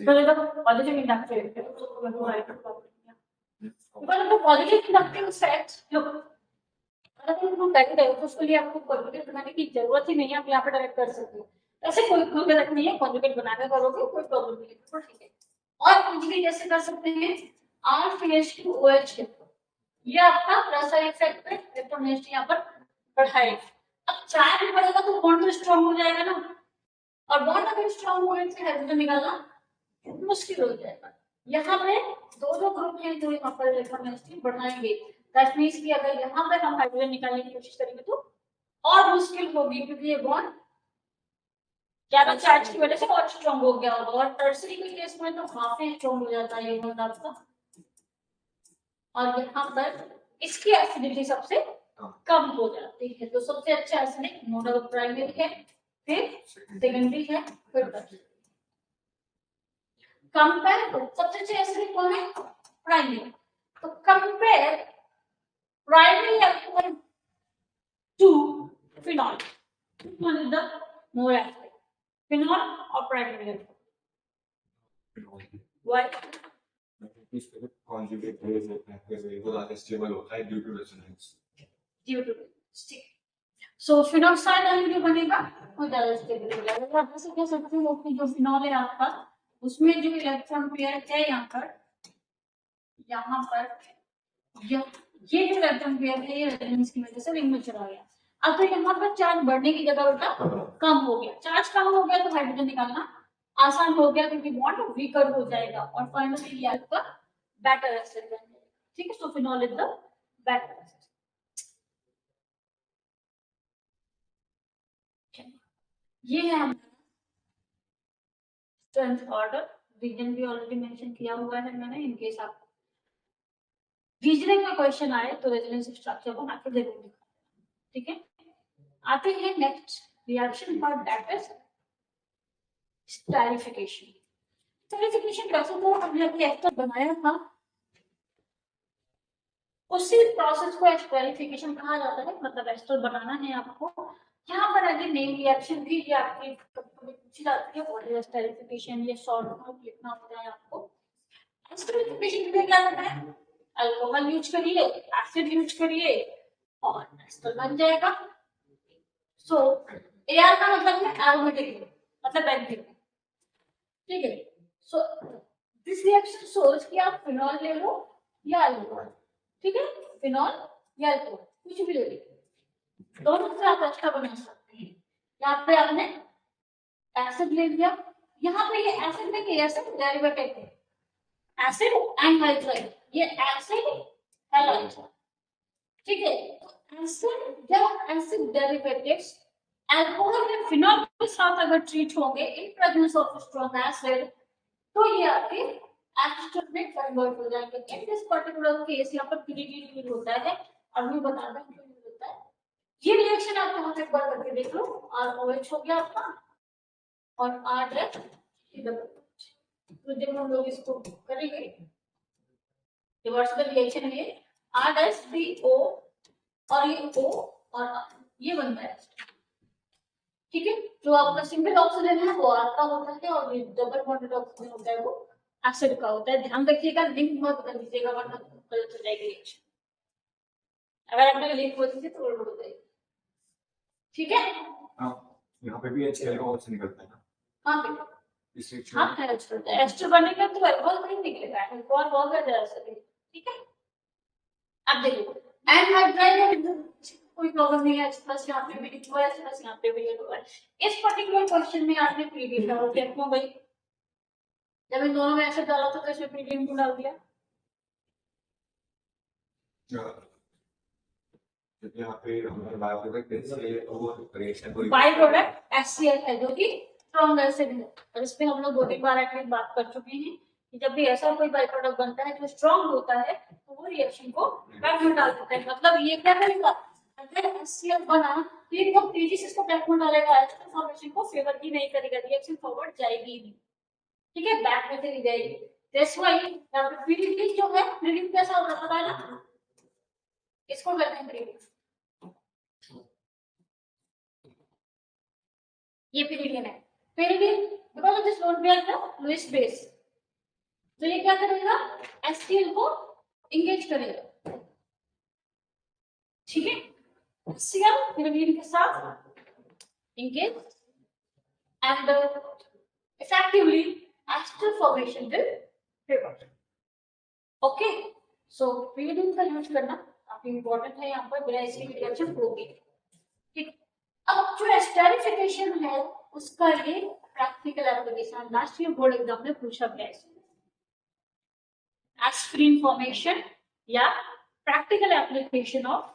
तो देखो पॉजिटिव इंडक्टिव इफेक्ट तो right because of positive inductive effect, look अगर हम कर रहे हो तो उसके लिए आपको कॉन्जुगेट बनाने की जरूरत ही नहीं है, आप यहाँ पे डायरेक्ट कर सकते हो। ऐसे कोई जरूरत नहीं है, कॉन्जुगेट बनाकर करोगे कोई प्रॉब्लम नहीं है, ठीक है। और कॉन्जुगेट कैसे कर सकते हैं? R-CH2OH ये आपका प्लस साइड इफेक्ट पे इलेक्ट्रोनेगेटिविटी यहाँ पर बढ़ाएगा। अब चार्ज बढ़ेगा तो बॉन्ड तो स्ट्रांग हो जाएगा ना, और बॉन्ड अगर स्ट्रांग होने से हाइड्रोजन निकालना मुश्किल हो जाएगा। यहाँ पे दो ग्रुप हैं जो यहाँ पर इलेक्ट्रोनेगेटिविटी बढ़ाएंगे। दैट मींस कि अगर यहाँ पे हम हाइड्रोजन निकालने की कोशिश करेंगे तो और मुश्किल होगी, क्योंकि ये बॉन्ड ज्यादा चार्ज की वजह से और स्ट्रांग हो गया होगा, और टर्सरी के केस में तो काफी स्ट्रांग हो जाता है ये बॉन्ड आपका। और यहाँ पर इसकी एसिडिटी सबसे कम हो जाती है। तो सबसे अच्छा एसिडिक नोड प्राइमरी है, फिर सेकेंडरी है, फिर टर्सरी। कंपेयर सबसे अच्छा एसिडिक कौन है? प्राइमरी। तो compare primary alcohol to phenol, one is the more acidic, phenol और primary alcohol. Why? conjugate base है वो ज्यादा स्टेबल होता है due to resonance. So phenoxide जो बनेगा वो ज्यादा स्टेबल हो जाएगा। आप ऐसे कह सकते हो कि जो फिनॉल है आपका उसमें जो इलेक्ट्रॉन पेयर है यहाँ पर ये जो इलेक्ट्रॉन पेयर है ये रेजोनेंस की वजह से रिंग में चला गया। अब तो यहाँ पर चार्ज बढ़ने की जगह उल्टा कम हो गया। चार्ज कम हो गया तो हाइड्रोजन निकालना आसान हो गया, क्योंकि बॉन्ड वीकर हो जाएगा और फाइनली ये आपका बेटर एसिड बन जाएगा। ठीक है, सो phenol is the better acid. ये है हमारा स्ट्रेंथ ऑर्डर। रीजन भी ऑलरेडी मेंशन किया हुआ है मैंने, इन केस आप रीजनिंग में क्वेश्चन आए तो रेजोनेंस स्ट्रक्चर को आपको जरूर दिखा। ठीक है, आते हैं नेक्स्ट रिएक्शन पर, दैट इज स्टेरिफिकेशन। स्टेरिफिकेशन वैसे तो हमने अभी एस्टर बनाया था, उसी प्रोसेस को स्टेरिफिकेशन कहा जाता है। मतलब एस्टर बनाना है आपको। यहाँ पर अगर नेम रिएक्शन भी आपकी पूछी जाती है, व्हाट इज स्टेरिफिकेशन, ये शॉर्ट नोट लिखना होता है आपको। स्टेरिफिकेशन में क्या करना है? अल्कोहल यूज करिए, एसिड यूज करिए और एस्टर बन जाएगा। सो एआर का मतलब है एरोमेटिक, मतलब बेंजीन। ठीक है, सो दिस रिएक्शन शोज कि आप फिनॉल ले लो या अल्कोहल, ठीक है, फिनॉल या अल्कोहल कुछ भी ले लो, दोनों से आप एस्टर बना सकते हैं। यहाँ पे आपने एसिड ले लिया, यहाँ पे ये एसिड में एसिड डेरिवेटिव है, एसिड एंड हाइड्राइड, ये एसिड हैलाइड, ठीक है। एसिड या एसिड डेरिवेटिव्स अल्कोहल या फिनॉल के साथ अगर ट्रीट होंगे in presence of strong acid तो ये आपके एस्टर में कन्वर्ट हो जाएंगे। इन दिस पर्टिकुलर केस यहाँ पर पीडीडी होता है और मैं बता दूं क्यों यूज होता है। ये रिएक्शन आप यहाँ पे एक बार करके देख लो, ROH हो गया आपका और R डैश तो जब हम लोग इसको करेंगे रिवर्सिबल रिएक्शन है R डैश CO और ये O और ये बनता है, ठीक है। जो आपका सिंगल ऑक्सीजन है वो R का होता है और ये डबल बॉन्डेड ऑक्सीजन होता है वो एसिड का होता है। ध्यान रखिएगा, लिंक मत कर दीजिएगा वरना गलत हो जाएगी रिएक्शन। अगर आपने लिंक कर दी तो गड़बड़ हो जाएगी, ठीक है। हाँ, यहाँ पे भी HCl का ऑप्शन निकलता है ना। हाँ पे इस हाँ है एस्टर बनेगा तो अल्कोहल नहीं निकलेगा, अल्कोहल होगा जैसा भी, ठीक है। अब देखो एनहाइड्राइड कोई प्रॉब्लम नहीं है, बस यहाँ पे भी लिखा है, बस यहाँ पे भी लिखा है। इस पर्टिकुलर क्वेश्चन में आपने पीडीएफ डाल दिया क्यों भाई, जब इन दोनों में ऐसे डाला तो कैसे पीडीएफ को डाल दिया। यहाँ पे हमारे बाय प्रोडक्ट HCl है जो कि स्ट्रॉन्ग एसिड है और इस पे हम लोग 2-3 बार एटलीस्ट बात कर चुके हैं कि जब भी ऐसा कोई बाय प्रोडक्ट बनता है जो स्ट्रॉन्ग होता है तो वो रिएक्शन को बैक में डाल देता है। मतलब ये क्या करेगा, अगर HCl बना तो ये बहुत तेजी से इसको बैक में डालेगा, एस्टर फॉर्मेशन को फेवर ही नहीं करेगा, रिएक्शन फॉरवर्ड जाएगी नहीं, ठीक है, बैक में चली जाएगी। दैट्स व्हाई यहां पे पीडीडी जो है पीडीडी कैसा होगा पता है ना, इसको कहते हैं पीडीडी, ये पीरिडियन है। Pyridine because of this lone pair का लुईस बेस, तो ये क्या करेगा HCl को इंगेज करेगा, ठीक है। HCl पीरिडियन के साथ engage and effectively ester formation will favor, okay. So pyridine का यूज करना काफी इंपॉर्टेंट है, यहाँ पर बिना इसके रिएक्शन होगी, ठीक। अब जो एस्टेरिफिकेशन है उसका ये practical application last year board exam में पूछा गया है, एस्पिरिन फॉर्मेशन या प्रैक्टिकल एप्लीकेशन ऑफ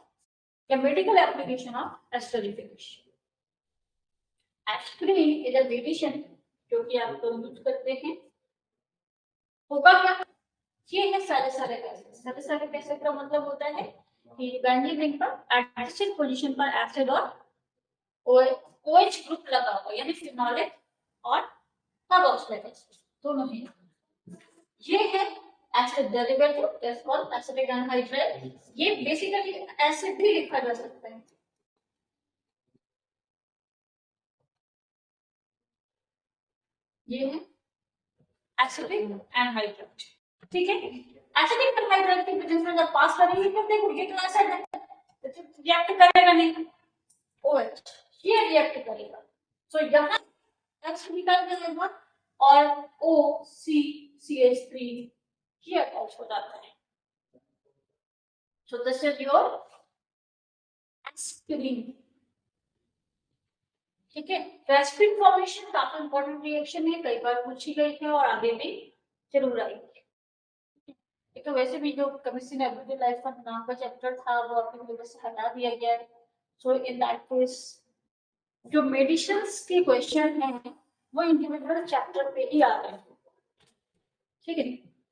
या medical application of esterification. Aspirin is a medicine जो कि आप तो यूज करते हैं, होगा क्या, ये है सैलिसिलिक एसिड। सैलिसिलिक एसिड का मतलब होता है कि बेंजीन रिंग पर एडजेसेंट पोजीशन पर एसिड और OH ग्रुप लगा हुआ यानी फिनोलिक और कार्बोक्सिलिक एसिड दोनों ही, ये है acid derivative that's called acetic anhydride. ये बेसिकली एसिड भी लिखा जा सकता है, ये है एसिटिक एनहाइड्राइड, ठीक है। एसिटिक एनहाइड्राइड की वजह से जब पास करेंगे तो देखो ये तो एसिड है तो रिएक्ट करेगा नहीं, OH ये रिएक्ट करेगा, सो यहाँ H निकल जाएगा और OCCH3 ये अटैच हो जाता है, so this is your aspirin, ठीक है। तो एस्पिरिन फॉर्मेशन काफी इंपॉर्टेंट रिएक्शन है, कई बार पूछी गई है और आगे भी जरूर आएगी। एक तो वैसे भी जो केमिस्ट्री में एवरीडे लाइफ का नाम का चैप्टर था वो अपनी वजह से हटा दिया गया है, सो इन दैट केस जो मेडिसिन्स के क्वेश्चन हैं वो इंडिविजुअल चैप्टर पे ही आ रहे हैं, ठीक है।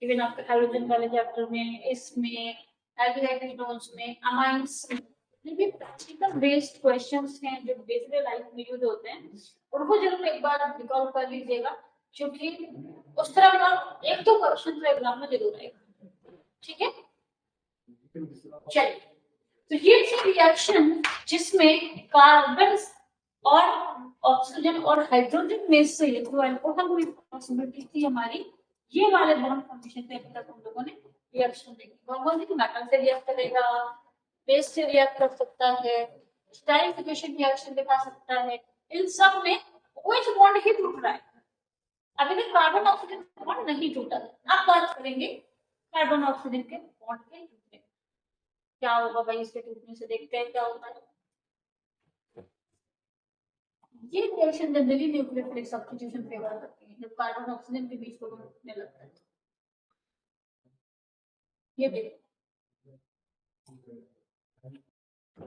इवन आपके हाइड्रोजन वाले चैप्टर में, इसमें एल्डिहाइड में, अमाइंस में भी प्रैक्टिकल बेस्ड क्वेश्चंस हैं जो बेसिकली लाइफ में यूज होते हैं, उनको जरूर एक बार रिकॉल कर लीजिएगा क्योंकि उस तरह का एक तो क्वेश्चन तो एग्जाम में जरूर आएगा, ठीक है। चलिए, तो ये थी रिएक्शन जिसमें कार्बन और ऑक्सीजन और हाइड्रोजन में से जो अल्कोहल की पॉसिबिलिटी थी हमारी, ये वाले बॉन्ड फॉर्मेशन पे अभी तक हम लोगों ने रिएक्शन देखी। कौन सी मेटल से रिएक्ट करेगा, बेस से रिएक्ट कर सकता है, स्टेरिफिकेशन रिएक्शन दिखा सकता है, इन सब में OH बॉन्ड ही टूट रहा है। अभी तक कार्बन ऑक्सीजन बॉन्ड बॉन्ड नहीं टूटा। अब बात करेंगे कार्बन ऑक्सीजन के बॉन्ड के टूटने, क्या होगा भाई इसके टूटने से, देखते हैं क्या होता है। ये reaction generally nucleophilic substitution favour करती है, जब कार्बन ऑक्सीजन के बीच में टूटने लगता है। ये देखो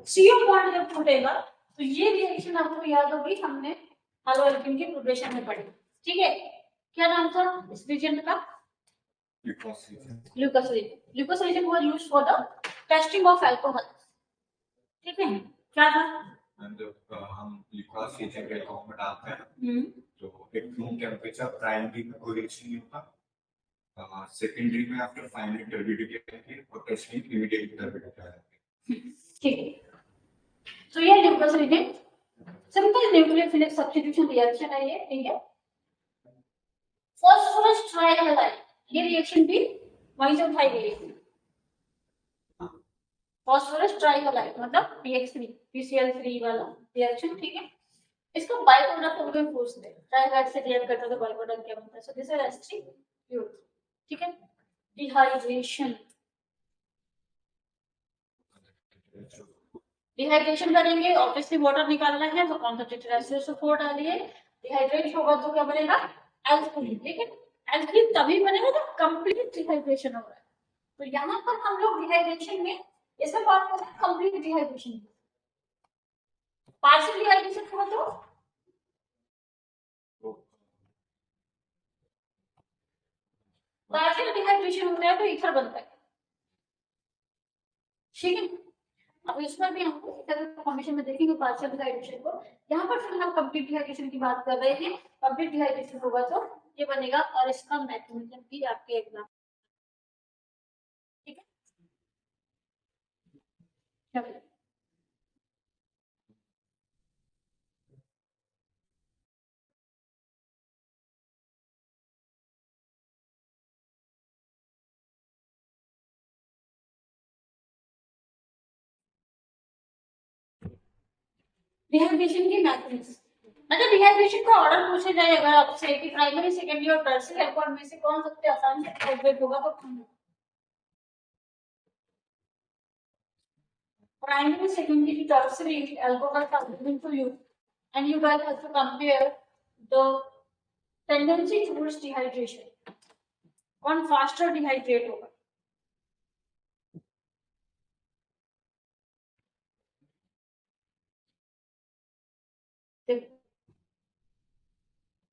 CO बॉन्ड जब टूटेगा तो ये रिएक्शन आपको याद होगी, हमने हैलोएल्कीन की प्रोग्रेशन में पढ़ी, ठीक है। क्या नाम था इस रिएजेंट का? Leukocytogen was used for the testing of alcohol, ठीक है। क्या था? हम लिक्वास रिएजेंट के अकाउंट में डालते हैं तो एक रूम टेम्परेचर प्राइमरी में कोई रिएक्शन नहीं होता, सेकेंडरी में आफ्टर फाइनल टर्बिडिटी आती है और टर्शियरी इमीडिएट टर्बिडिटी आती है, ठीक है। तो ये ल्यूकोसाइटेन सिंपल न्यूक्लियोफिलिक सब्स्टिट्यूशन रिएक्शन है ये, ठीक है। फास्फोरस ट्राइहैलाइड, ये रिएक्शन भी वहीं से उठाई गई है। फास्फोरस ट्राइहैलाइड मतलब PX3 PCl3 वाला रिएक्शन, ठीक है। इसका बाय प्रोडक्ट हम लोग पूछते हैं, ट्राइहैलाइड से रिएक्ट करता है तो बाय प्रोडक्ट क्या बनता है? सो दिस इज H3 ठीक है। डिहाइड्रेशन, डिहाइड्रेशन करेंगे, ऑब्वियसली वाटर निकालना है तो कॉन्सेंट्रेटेड H2SO4 डालिए, डिहाइड्रेट होगा तो क्या बनेगा? एल्कलीन, ठीक है। एल्कलीन तभी बनेगा जब कंप्लीट डिहाइड्रेशन हो रहा है। तो यहाँ पर हम लोग डिहाइड्रेशन में इसमें बात करते हैं कंप्लीट डिहाइड्रेशन, पार्शियल डिहाइड्रेशन हुआ तो पार्शियल डिहाइड्रेशन होता है तो ईथर बनता है, ठीक है। अब इसमें भी हमको फॉर्मेशन में देखेंगे पार्शियल डिहाइड्रेशन को। यहाँ पर फिर हम कंप्लीट डिहाइड्रेशन की बात कर रहे हैं। कंप्लीट डिहाइड्रेशन होगा तो ये बनेगा, और इसका मैकेनिज्म भी आपके एग्जाम, ठीक है। चलिए डिहाइड्रेशन की मैकेनिज्म, मतलब डिहाइड्रेशन का ऑर्डर पूछे जाए अगर आपसे कि प्राइमरी सेकेंडरी और टर्शियरी अल्कोहल में से कौन सबसे आसानी से डिहाइड्रेट होगा, तो primary, secondary, tertiary alcohol are given to you, and you guys have to compare the tendency towards dehydration. कौन faster dehydrate होगा?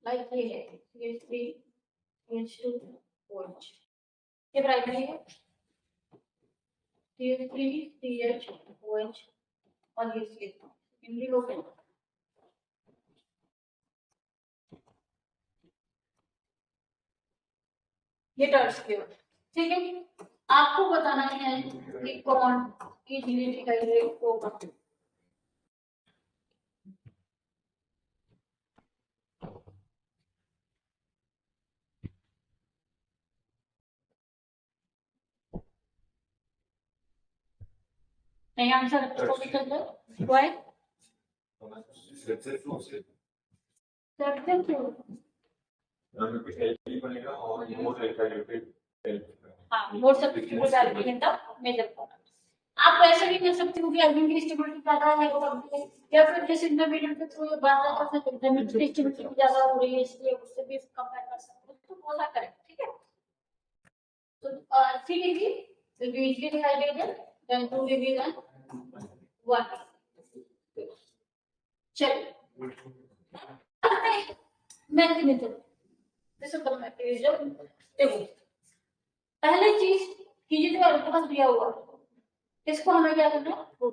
लाइक ये है CH3 CH2 OH, ये प्राइमरी है, CH3 CH OH और ये CH2 सेकेंडरी हो गया। ये टर्शियरी, ठीक है। आपको बताना है कि कौन इजीली डिहाइड्रेट होगा। नहीं आंसर तो भी कर दो, व्हाई? सबसे फ्लोसे सबसे क्यों? एल्की बनेगा और मोर एल्काइलेटेड हाँ, more substitute in the major product. आप ऐसे भी कर सकते हो कि एल्कीन की स्टेबिलिटी ज्यादा है वो कम है, या फिर जिस इंटरमीडिएट के थ्रू ये बात कर सकते हैं इंटरमीडिएट की स्टेबिलिटी ज्यादा हो रही है इसलिए उससे भी कंपेयर कर सकते हो, तो बोला करेक्ट, ठीक है। तो ठीक है जी, तो यूजली डिहाइड्रेटेड देन 2 डिवीजन 1, चलिए mechanism, this is the mechanism. देखो पहले चीज कि ये जो अल्कोहल दिया हुआ इसको हमें क्या करना है, तो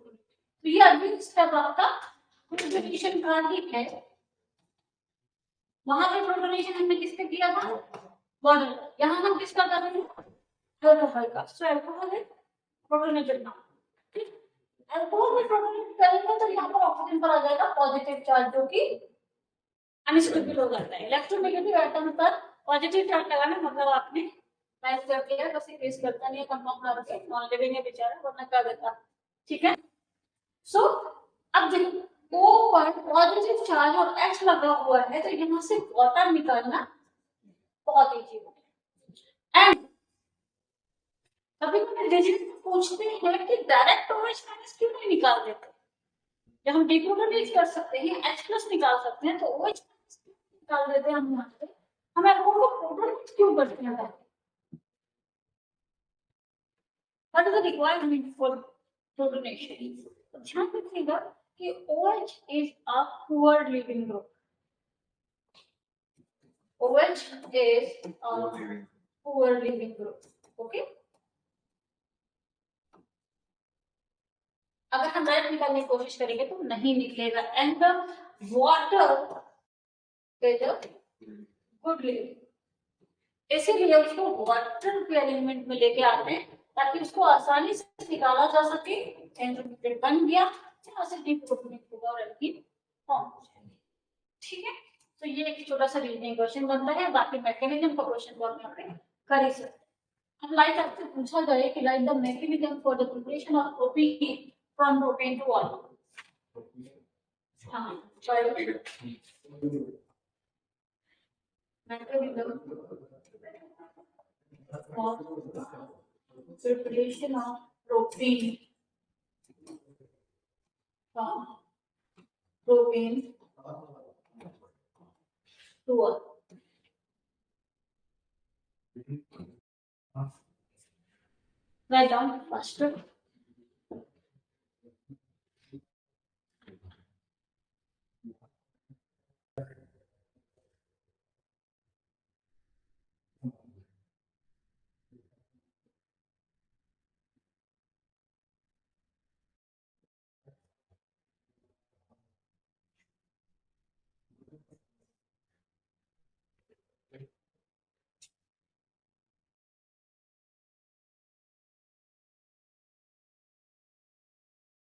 ये अगली स्टेप आपका प्रोटोनेशन का ही है। वहां पे प्रोटोनेशन हमने किसके किया था? बॉन्ड। यहाँ हम किसका कर रहे हैं? अल्कोहल का। सो अल्कोहल है प्रोटोनेटेड ना, अल्कोहल में प्रोटोनेट करेंगे तो यहाँ पर ऑक्सीजन पर आ जाएगा पॉजिटिव चार्ज जो कि अनस्टेबल हो जाता है। इलेक्ट्रोनेगेटिव एटम पर पॉजिटिव चार्ज लगाना मतलब आपने मैच कर दिया, बस ये फेस करता नहीं है कंपाउंड करके, नॉन लिविंग है बेचारा वरना क्या देता, ठीक है। सो अब देखो O पर पॉजिटिव चार्ज और H लगा हुआ है तो यहाँ से वाटर निकालना बहुत इजी है, एंड कभी कभी डिजिट पूछते हैं कि डायरेक्ट OH माइनस क्यों नहीं निकाल देते, जब हम डिक्लोराइज कर सकते हैं H प्लस निकाल सकते हैं तो OH निकाल देते हैं हम यहाँ से, हम एल्कोहल को प्रोटोनेट क्यों करते हैं? What is the requirement for protonation? ध्यान रखिएगा कि OH is a poor leaving group. OH is a poor leaving group. Okay? अगर हम डायरेक्ट निकालने की कोशिश करेंगे तो नहीं निकलेगा and the water is a good living, इसीलिए उसको वाटर के एलिमेंट में लेके आते हैं ताकि उसको आसानी से निकाला जा सके। इंटरमीडिएट बन गया, जहां से डिप्रोटोनेट होगा और एल्कीन फॉर्म हो जाएगी। ठीक है, तो ये एक छोटा सा रीजनिंग क्वेश्चन बनता है, बाकी मैकेनिज्म का क्वेश्चन बहुत यहाँ पे कर ही सकते हैं। लाइक आपसे पूछा गया कि like the mechanism for the preparation of protein from protein to oil. हाँ, mechanism preparation of protein from protein to oil. Write down first.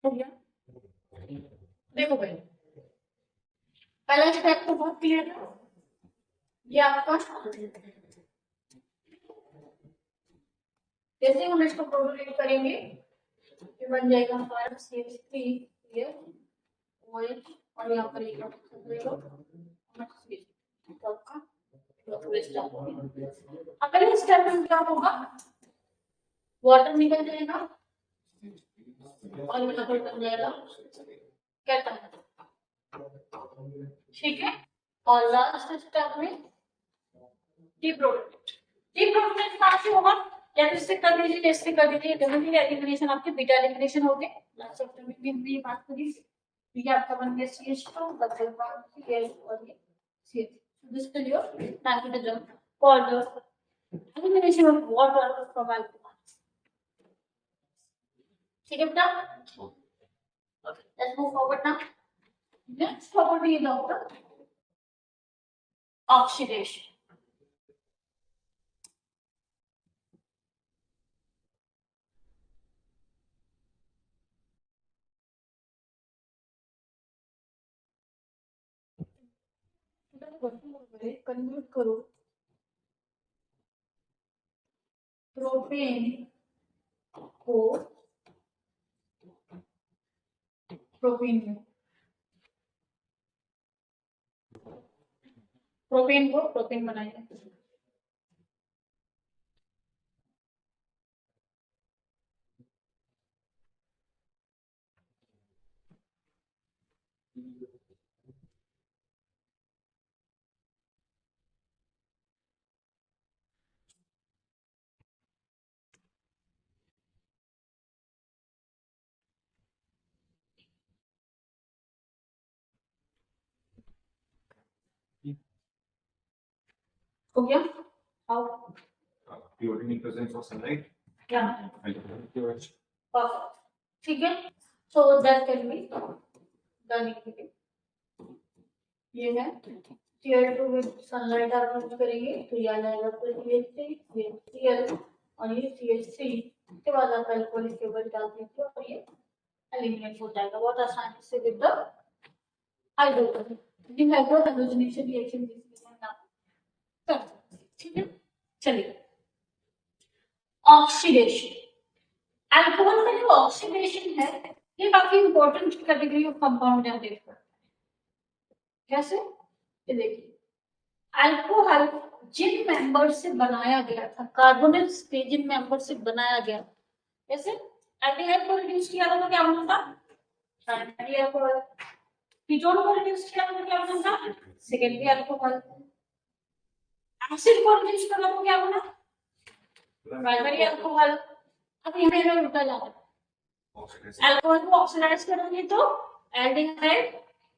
हो गया? देखो भाई, पहला स्टेप तो बहुत क्लियर है, ये आपका जैसे हम इसको प्रोटोनेट करेंगे ये बन जाएगा हमारा CH3 OH और यहाँ पर एक अगर इस स्टेप में क्या होगा, वाटर निकल जाएगा और यहाँ पर बन जाएगा कैटायन। ठीक है, और लास्ट स्टेप में डिप्रोटोनेट। डिप्रोटोनेट कहाँ से होगा, या तो इससे कर दीजिए, इससे कर दीजिए, दोनों की एलिमिनेशन आपके बीटा एलिमिनेशन हो गए। लास्ट चैप्टर में भी हमने ये बात करी, ये आपका बन गया CH2 बदल CH और ये CH। This is your mechanism for the elimination of water from alcohol. ठीक है बेटा, let's move forward now. Next property is of the oxidation. Convert करो प्रोपेन को प्रोपेन में, प्रोपेन को प्रोपेन बनाइए। हो गया? How? Purity in presence of sunlight. Yeah. Perfect. Perfect. ठीक है, so that can be done equally. ये है Cl2 with sunlight आप करेंगे तो ये आ जाएगा CH3 Cl और ये CH3 के बाद आप अल्कोहल स्टेबल डाल दीजिए और ये एलिमिनेट हो जाएगा बहुत आसानी से with the hydrogen. Hydrogenation reaction ठीक है, चलिए ऑक्सीडेशन। अल्कोहल का जो ऑक्सीडेशन है ये काफी इंपॉर्टेंट कैटेगरी ऑफ कंपाउंड है। देखो कैसे, ये देखिए अल्कोहल जिन मेंबर से बनाया गया था, कार्बोनिल्स के जिन मेंबर से बनाया गया, जैसे एल्डिहाइड को रिड्यूस किया था तो क्या बना था, प्राइमरी अल्कोहल। कीटोन को रिड्यूस किया तो क्या बना था, सेकेंडरी अल्कोहल। एसिड को रिड्यूस करा तो क्या बना, प्राइमरी अल्कोहल। अब यहाँ पे उल्टा जाना, अल्कोहल को ऑक्सीडाइज करेंगे तो एल्डिहाइड,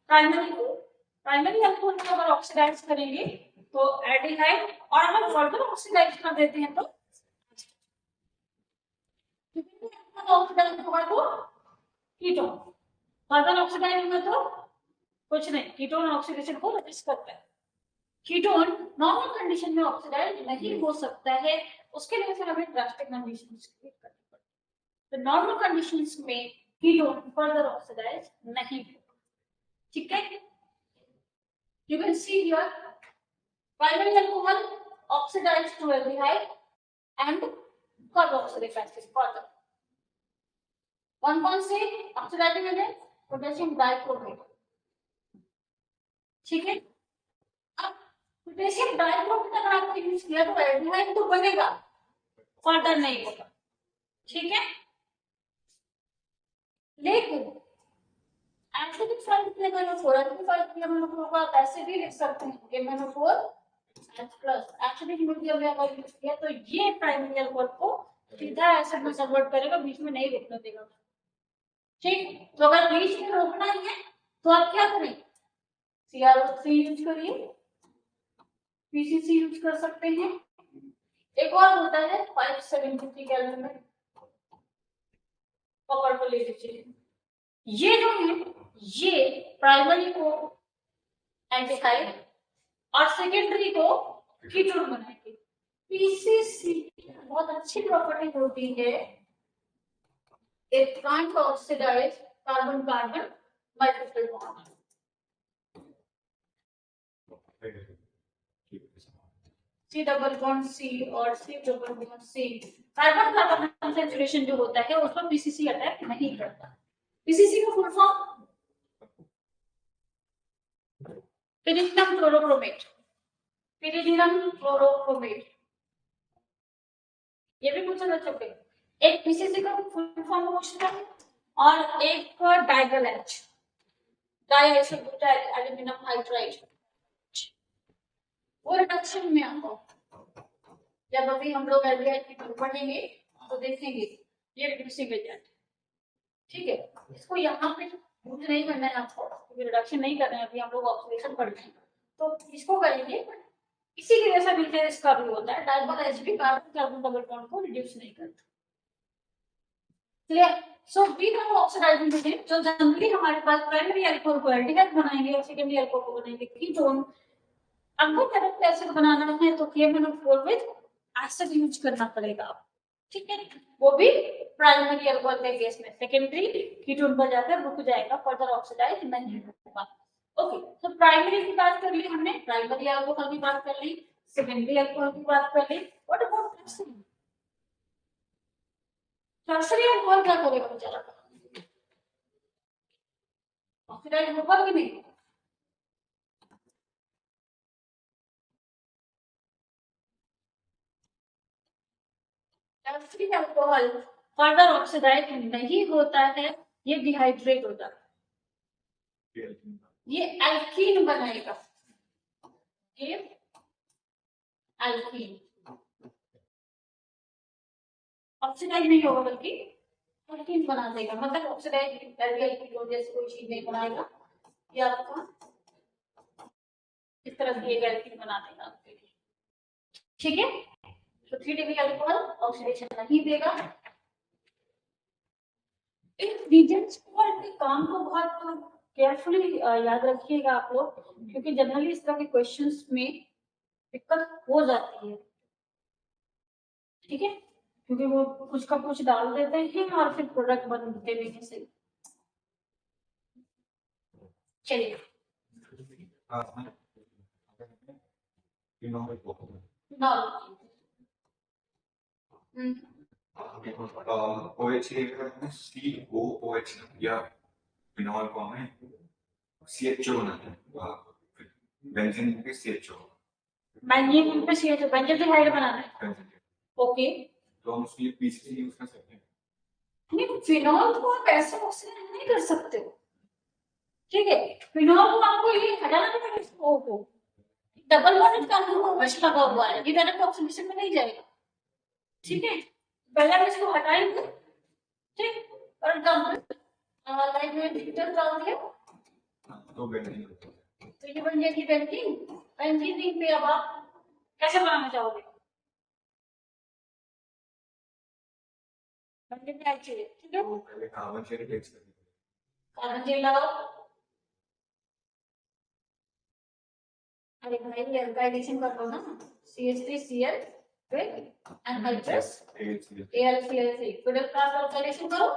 प्राइमरी अल्कोहल को अगर ऑक्सीडाइज करेंगे तो एल्डिहाइड, और अगर फर्दर ऑक्सीडाइज कर देते हैं तो ऑक्सीडाइज होगा तो कीटोन, फर्दर ऑक्सीडाइज होगा तो कुछ नहीं, कीटोन ऑक्सीडेशन को रेजिस्ट करता है। कीटोन नॉर्मल कंडीशन में ऑक्सीडाइज नहीं हो सकता है, उसके लिए फिर हमें ड्रास्टिक कंडीशंस क्रिएट करनी पड़ती है। तो नॉर्मल कंडीशंस में कीटोन फर्दर ऑक्सीडाइज नहीं होगा, ठीक है। You can see here primary alcohol oxidized to aldehyde and carboxylic acid further. कौन से ऑक्सीडाइजिंग एजेंट, पोटेशियम डाइक्रोमेट, ठीक है। अब पोटेशियम डाइक्रोमेट अगर आपने यूज किया तो एल्डिहाइड तो बनेगा, फर्दर नहीं होगा, ठीक है। लेकिन एसिडिक साइड पे MnO4, एसिडिक साइड पे MnO4 को आप ऐसे भी लिख सकते हैं MnO4 H+ एसिडिक मीडियम में अगर यूज किया तो ये प्राइमरी अल्कोहल को सीधा एसिड में कन्वर्ट करेगा, बीच में नहीं रुकने देगा, ठीक। तो अगर बीच में रोकना ही है तो आप क्या करें, CrO3 यूज करिए, PCC यूज कर सकते हैं। एक और होता है 573 केल्विन में कॉपर को ले लीजिए, ये जो है ये प्राइमरी को एल्डिहाइड और सेकेंडरी को कीटोन बनाएंगे। पीसीसी बहुत अच्छी प्रॉपर्टी होती है, it can't oxidise carbon carbon multiple bond. C double bond C और C double bond C, carbon carbon concentration जो होता है उसमें पीसीसी अटैक नहीं करता। पीसीसी का full form pyridinium chlorochromate, pyridinium chlorochromate, ये भी पूछा जा सकते हैं। एक पीसीसी का फुल फॉर्म पूछता है और एक डाइगल एच, डाइआइसोब्यूटाइल एल्यूमिनियम हाइड्राइड, वो रिडक्शन में आता है। जब अभी हम लोग एल्डिहाइड की पढ़ेंगे तो देखेंगे ये रिड्यूसिंग एजेंट, ठीक है। इसको यहाँ पे यूज नहीं करना है आपको, क्योंकि रिडक्शन नहीं कर रहे हैं अभी हम लोग, ऑक्सीडेशन पढ़ रहे हैं, तो इसको करेंगे। इसी की जैसा मिलकर इसका भी होता है, डाइबल एच भी कार्बन कार्बन डबल बॉन्ड को रिड्यूस नहीं करता, clear. So we have oxidising agent जो जनरली हमारे पास प्राइमरी अल्कोहल को एल्डिहाइड बनाएंगे और सेकेंडरी अल्कोहल को बनाएंगे कीटोन। अगर डायरेक्ट एसिड बनाना है तो KMnO4 विद एसिड यूज करना पड़ेगा, ठीक है। वो भी प्राइमरी अल्कोहल के केस में, सेकेंडरी कीटोन पर जाकर रुक जाएगा, फर्दर ऑक्सीडाइज नहीं होगा। ओके, तो प्राइमरी की बात कर ली हमने, प्राइमरी अल्कोहल की बात कर ली, सेकेंडरी अल्कोहल की बात कर ली। What about tertiary? Tertiary alcohol क्या करेगा बेचारा, ऑक्सीडाइज होगा कि नहीं? टर्सरी अल्कोहल फर्दर ऑक्सीडाइज नहीं होता है, ये डिहाइड्रेट होता है, ये एल्कीन बनाएगा, ये एल्कीन ऑक्सीडाइज नहीं होगा बल्कि एल्कीन बना देगा, मतलब ऑक्सीडाइज एल्डिहाइड की वजह से कोई चीज नहीं बनाएगा, ये आपका इस तरह से एक एल्कीन बना देगा आपके लिए, ठीक है। तो 3 डिग्री अल्कोहल ऑक्सीडेशन नहीं देगा। इन रीजन्स पर अपने काम को बहुत केयरफुली याद रखिएगा आप लोग, क्योंकि जनरली इस तरह के क्वेश्चंस में दिक्कत हो जाती है, ठीक है, क्योंकि वो कुछ का कुछ डाल देते हैं और फिर प्रोडक्ट बनते भी नहीं सही। चलिए OH COOH या फिनॉल को हमें CHO बनाते हैं, बेंजीन के CHO, बेंजीन पे सीएच बेंजीन बनाना है। ओके, तो हम उसके लिए पीसीसी यूज कर सकते हैं। नहीं, फिनॉल को आप ऐसे ऑक्सीडेट नहीं कर सकते हो, ठीक है। फिनॉल को आपको ये हटाना पड़ेगा इसको को, डबल बॉन्डेड कार्बन को वश लगा हुआ है, ये डायरेक्ट ऑक्सीडेशन में नहीं जाएगा, ठीक है। पहले हम इसको हटाएंगे, ठीक, और लाइक में डिजिटल डाल दिया तो बेंजीन तो ये बन जाएगी बेंजीन। बेंजीन रिंग पे अब आप कैसे बनाना चाहोगे? बेंजीन का चाहिए, ठीक है। तो पहले कार्बन शेयर टेक्स्ट करेंगे। कार्बन चेन लगाओ। अरे भाई ये अल्काइलेशन कर लो ना, CH3Cl फिर एनहाइड्रस AlCl3 फिर क्रॉस अल्काइलेशन करो,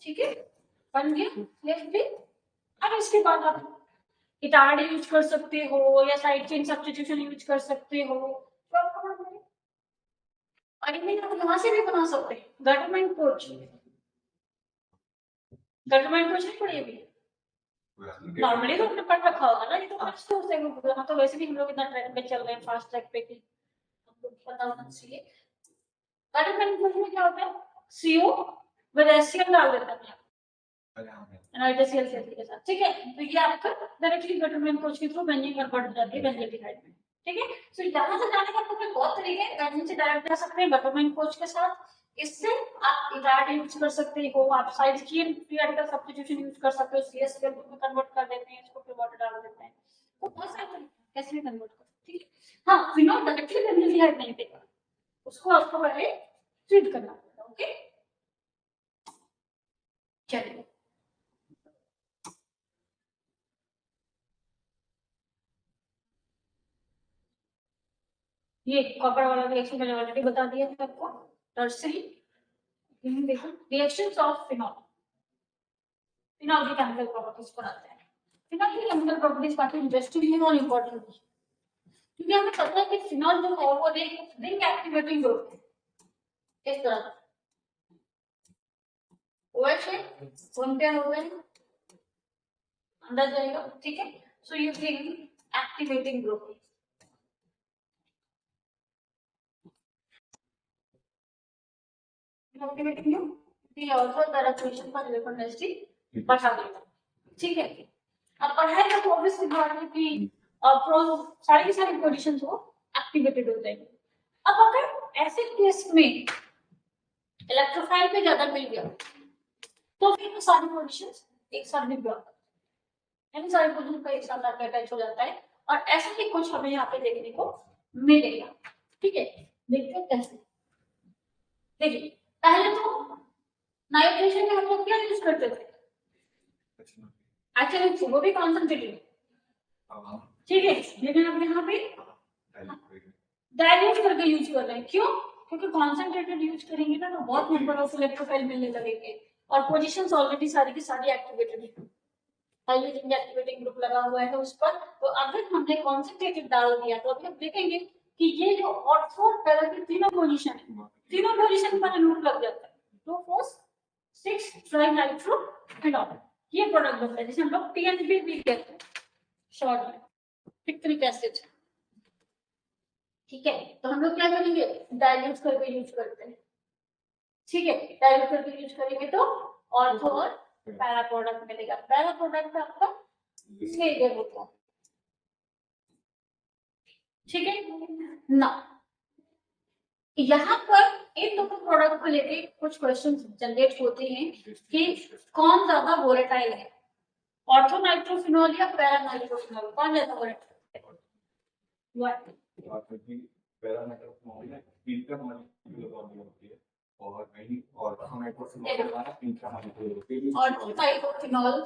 ठीक है, बन गया लेफ्ट भी। अब इसके बाद आप इटाड यूज कर सकते हो या साइड चेन सब्स्टिट्यूशन यूज कर सकते हो, तो आपको मालूम है। और इन्हें आप यहाँ से भी बना सकते हैं, गवर्नमेंट कोच नहीं पड़ी अभी, नॉर्मली तो हमने पढ़ रखा होगा ना, ये तो फर्स्ट कोर्स है, वहाँ तो वैसे भी हम लोग इतना ट्रैक पे चल रहे हैं, फास्ट ट्रैक पे कि हमको पता होना चाहिए। गवर्नमेंट कोच में क्या होता है, CO विद HCl डाल देते हैं NitroCl के साथ, ठीक है। तो ये आपका डायरेक्टली गवर्नमेंट कोच के थ्रू बेंजीन कन्वर्ट हो जाती है बेंजीन, ठीक है। सो यहाँ से जाने का आपको बहुत तरीके हैं, बेंजीन से डायरेक्ट जा सकते हैं गवर्नमेंट कोच के साथ, इससे आप इटाड यूज कर सकते हो, आप side chain free radical substitution use कर सकते हो, CH में कन्वर्ट कर देते हैं, इसको फिर वाटर डाल देते हैं, तो बहुत सारे तरीके कैसे भी कन्वर्ट कर, ठीक है। हाँ, फिनॉल डायरेक्टली बेंजीन नहीं देगा, उसको आपको पहले ट्रीट करना पड़ेगा, ओके। चलिए ये कॉपर वाला रिएक्शन मैंने ऑलरेडी बता दिया है आपको, टर्सरी देखो रिएक्शंस ऑफ फिनॉल, फिनॉल की केमिकल प्रॉपर्टीज बनाते हैं। फिनॉल की केमिकल प्रॉपर्टीज काफी इंटरेस्टिंग है और इंपॉर्टेंट है, क्योंकि हमें पता है कि फिनॉल जो है वो रिंग एक्टिवेटिंग ग्रुप है, इस तरह OH है, वन पेयर हो गए अंदर जाएगा, ठीक है। सो ये ring activating group activating group ये आल्सो डायरेक्शन पर इलेक्ट्रॉन डेंसिटी बढ़ा देगा, ठीक है। अब पढ़ाई का तो ऑब्वियसली बात है कि प्रोज सारी की सारी पोजीशंस वो एक्टिवेटेड हो जाएंगे। अब अगर ऐसे केस में इलेक्ट्रोफाइल पे ज्यादा मिल गया तो फिर वो सारी पोजीशंस एक साथ भी ब्लॉक, यानी सारी पोजीशन का एक साथ आके अटैच हो जाता है, और ऐसा ही कुछ हमें यहाँ पे देखने को मिलेगा, ठीक है। देखते हैं कैसे। देखिए पहले तो नाइट्रेशन में हम लोग क्या यूज करते थे, एक्चुअली वो भी कॉन्सेंट्रेटेड, ठीक है, लेकिन अब यहाँ पे डाइल्यूट करके यूज कर रहे हैं, क्यों? क्योंकि कॉन्सेंट्रेटेड यूज करेंगे ना तो बहुत नंबर ऑफ इलेक्ट्रोफाइल मिलने लगेंगे और पोजीशंस ऑलरेडी सारी की सारी एक्टिवेटेड है, हाइड्रोजन एक्टिवेटिंग ग्रुप लगा हुआ है उस पर। तो अगर हमने कॉन्सेंट्रेटेड डाल दिया तो अभी हम देखेंगे कि ये जो ऑर्थो और पैरा की तीनों पोजीशन है, तीनों पोजीशन पर लूप लग जाता है, 2 4 6 ट्राइनाइट्रो फिनॉल, ये प्रोडक्ट बनता है जिसे हम लोग TNP भी कहते हैं शॉर्ट में, पिक्रिक एसिड, ठीक है। तो हम लोग क्या करेंगे, डाइल्यूट करके यूज करते हैं, ठीक है। डाइल्यूट करके यूज करेंगे तो ऑर्थो और पैरा प्रोडक्ट मिलेगा, पैरा प्रोडक्ट आपका स्लेगर होता है, ठीक है ना। यहाँ पर इन दोनों प्रोडक्ट को लेके कुछ क्वेश्चन जनरेट होते हैं कि कौन ज्यादा वोलेटाइल है, ऑर्थो नाइट्रोफिनॉल या पैरा नाइट्रोफिनॉल, कौन ज्यादा वोलेटाइल है? ऑर्थो नाइट्रोफिनॉल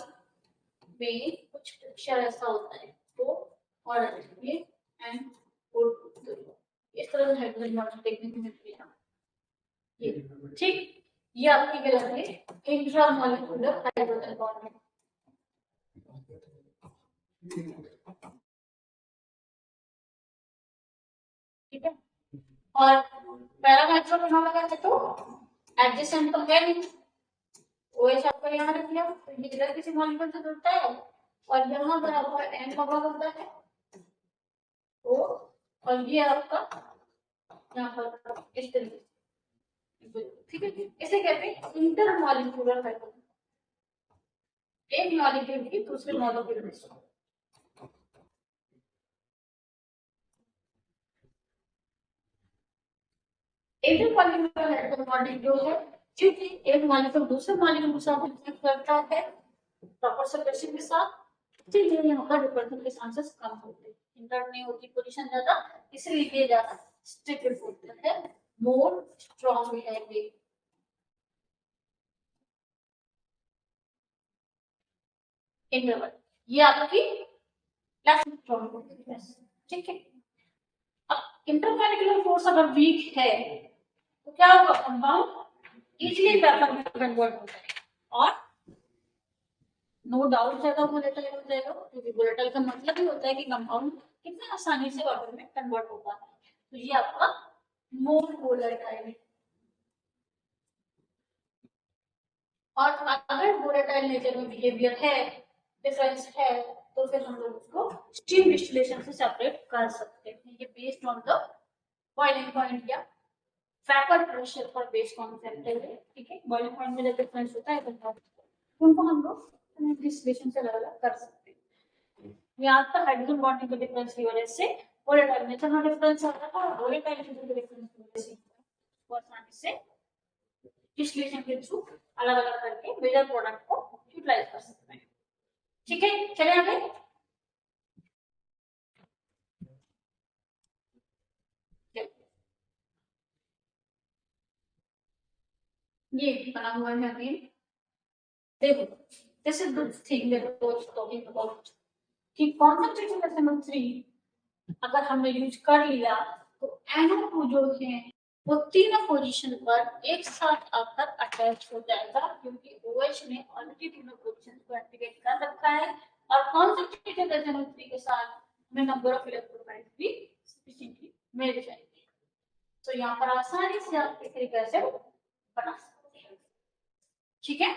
में कुछ अक्षर ऐसा होता है तो और ये एंड इस तरह से हाइड्रोजन बॉन्ड देखने को मिलती है, ये ठीक, ये आपकी गलत है, इंट्रा मॉलिक्यूलर हाइड्रोजन बॉन्ड है, ठीक है। और पैरा नाइट्रोफिनॉल अगर है तो एडजेसेंट तो है नहीं, OH आपको यहाँ रख लिया, तो ये इधर किसी मॉलिक्यूल से जुड़ता है और यहाँ पर आपका N लगा होता है, तो और ये आपका यहाँ पर इस तरीके से, ठीक है। इसे कहते हैं इंटर मॉलिक्यूलर हाइड्रोजन, एक मॉलिक्यूल की दूसरे मॉलिक्यूल में। इंटर मॉलिक्यूलर हाइड्रोजन बॉन्डिंग जो है, क्योंकि एक मॉलिक्यूल दूसरे मॉलिक्यूल के साथ इंटरेक्ट करता है प्रॉपर सेपरेशन के साथ, इसलिए यहाँ पर रिपल्शन के चांसेस कम होते हैं, इंटर नहीं होती पोजीशन ज्यादा, इसलिए ये ज्यादा स्टेबल होता है, मोर स्ट्रॉन्ग है ये। इंटरवल ये आपकी लेस स्ट्रॉन्ग होती है, ठीक है। अब इंटरमॉलिक्यूलर फोर्स अगर वीक है तो क्या होगा, कंपाउंड इजीली वेपर में कन्वर्ट होता है और नो डाउट ज्यादा वोलेटाइल हो जाएगा, क्योंकि वोलेटाइल का मतलब ही होता है कि कंपाउंड कितने आसानी से वाटर में कन्वर्ट होता है, तो ये आपका मोर वोलेटाइल है। और अगर वोलेटाइल नेचर में बिहेवियर है, डिफरेंस है, तो फिर हम लोग उसको स्टीम डिस्टिलेशन से सेपरेट कर सकते हैं, ये based on the boiling point या वेपर प्रेशर पर बेस्ड कॉन्सेप्ट है, ठीक है। बॉइलिंग पॉइंट में जो डिफरेंस होता है उनको हम लोग डिस्टिलेशन से अलग अलग कर सकते हैं। यहाँ पर हाइड्रोजन बॉन्डिंग के डिफरेंस की वजह से वोलेटाइल नेचर में डिफरेंस आ रहा था, और वोलेटाइल नेचर के डिफरेंस की वजह से वो आसानी से डिस्टिलेशन के थ्रू अलग अलग करके मेजर प्रोडक्ट को यूटिलाइज कर सकते हैं, ठीक है। चले आगे, ये बना हुआ है अभी, देखो this is the thing that was talking about कि कॉन्सेंट्रेशन ऑफ SNO3 अगर हमने यूज कर लिया तो NO2 जो है वो तीनों पोजीशन पर एक साथ आकर अटैच हो जाएगा, क्योंकि OH ने ऑलरेडी तीनों पोजीशन को एक्टिवेट कर रखा है, और कॉन्सेंट्रेटेड SNO3 के साथ हमें नंबर ऑफ इलेक्ट्रोलाइट भी सफिशिएंटली मिल जाएगी, तो यहाँ पर आसानी से आप इस तरीके से बना सकते हैं, ठीक है।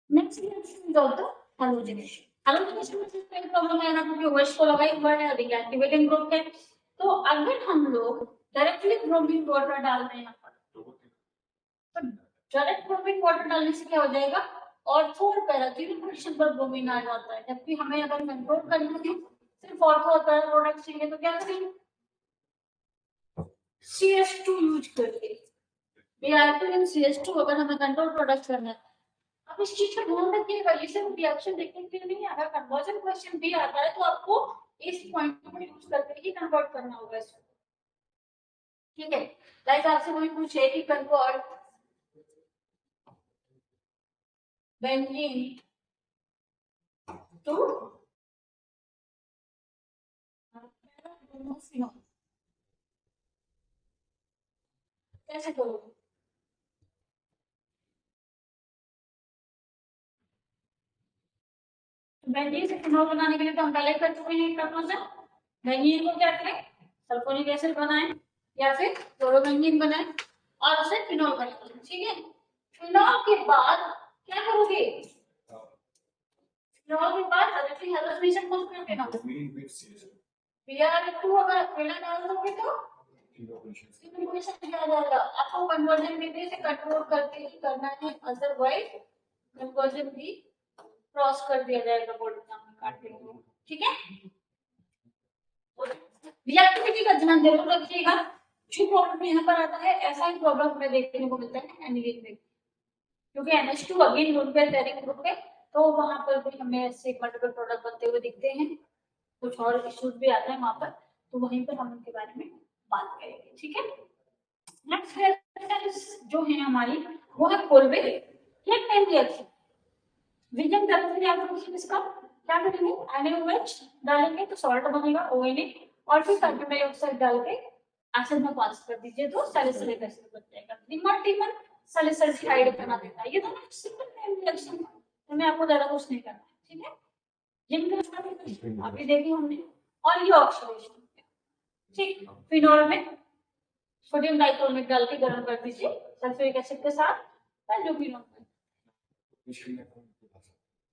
Next reaction is also halogenation. Halogenation में सिर्फ एक प्रॉब्लम है ना, क्योंकि OH को लगा हुआ है, डीएक्टिवेटिंग ग्रुप है, तो अगर हम लोग डायरेक्टली ब्रोमीन वाटर डाल रहे हैं यहाँ पर, तो डायरेक्ट ब्रोमीन वाटर डालने से क्या हो जाएगा, ऑर्थो और पैरा तीनों पोजीशन पर ब्रोमीन आ जाता है, जबकि हमें अगर कंट्रोल करना है सिर्फ ऑर्थो और पैरा प्रोडक्ट चाहिए, तो क्या करेंगे, CH2 यूज करके, Br2 and CH2 अगर हमें कंट्रोल प्रोडक्ट करना है। अब इस चीज का ध्यान रखिएगा, ये सिर्फ रिएक्शन देखने के लिए नहीं है, अगर कन्वर्जन क्वेश्चन भी आता है तो आपको इस पॉइंट को यूज करके ही कन्वर्ट करना होगा इसको, ठीक है। लाइक आपसे कोई पूछे कि कन्वर्ट बेंजीन टू कैसे करोगे, बेंजीन से फिनोल बनाने के लिए तो हम पहले कर चुके हैं कन्वर्जन, बेंजीन को क्या करें, सल्फोनिक एसिड बनाएं या फिर क्लोरोबेंजीन बनाएं और उसे फिनोल बनाएं, ठीक है। फिनोल के बाद क्या करोगे, फिनोल के बाद डायरेक्टली हाइड्रोजनेशन कौन करते हैं, Br2 अगर अकेला डाल दोगे तो आ जाएगा, आपको कन्वर्जन में भी से कंट्रोल करके ही करना है, अदरवाइज कन्वर्जन भी क्रॉस कर दिया जाएगा बोर्ड में काट देंगे, ठीक है। रिएक्टिविटी का ध्यान जरूर रखिएगा, जो प्रॉब्लम यहाँ पर आता है ऐसा ही प्रॉब्लम हमें देखने को मिलता है एनिलीन में, क्योंकि NH2 अगेन ग्रुप पे टेरिक ग्रुप पे, तो वहां पर भी हमें ऐसे मल्टीपल प्रोडक्ट बनते हुए दिखते हैं, कुछ और इश्यूज भी आते हैं वहां पर, तो वहीं पर हम उनके बारे में बात करेंगे, ठीक है। नेक्स्ट रिएक्शन जो है हमारी वो है कोलबे रिएक्शन, विजन रिएक्शन इसका क्या करेंगे, NaOH डालेंगे तो सॉल्ट बनेगा ONA, और फिर कार्बन डाइऑक्साइड डाल के एसिड में पास कर दीजिए तो सैलिसिलिक एसिड बन जाएगा, ट्रिमर सैलिसल्डिहाइड बना देता है, ये तो सिंपल रिएक्शन है, तो मैं आपको ज्यादा कुछ नहीं करना है, ठीक है। जिनका अभी देखी हमने, और ये ऑक्सीडेशन, ठीक, फिनोल में सोडियम डाइक्रोमेट डाल के गर्म कर दीजिए सल्फ्यूरिक एसिड के साथ, जो फिनोल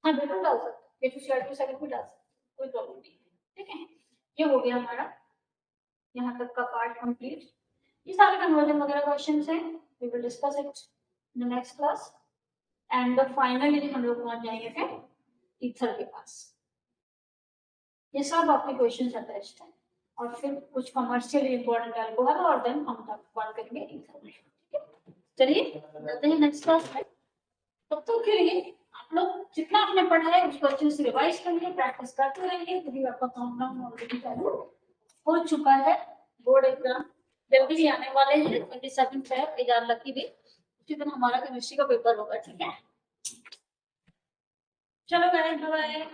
हाँ बिल्कुल डाल सकते हैं, K2Cl2 सेकंड भी डाल सकते हैं, कोई प्रॉब्लम नहीं है, ठीक है। ये हो गया हमारा यहाँ तक का पार्ट कंप्लीट। ये सारे कन्वर्जन वगैरह क्वेश्चंस हैं, we will discuss it in the next class and finally हम लोग पहुंच जाएंगे फिर ईथर के पास। ये सब आपके क्वेश्चन अटैच्ड हैं और फिर कुछ कमर्शियल इंपॉर्टेंट अल्कोहल और देन हम तक बात करेंगे ईथर में। ठीक है, चलिए मिलते हैं नेक्स्ट क्लास में। तब तक के लिए आप लोग जितना आपने पढ़ा है उसको अच्छे से रिवाइज करिए, प्रैक्टिस करते रहिए, क्योंकि आपका काउंटडाउन ऑलरेडी चालू हो चुका है। बोर्ड एग्जाम जल्दी ही आने वाले हैं, 27 फेब एजाज लकी भी, उसी दिन हमारा केमिस्ट्री का पेपर होगा। ठीक है, चलो बाय बाय।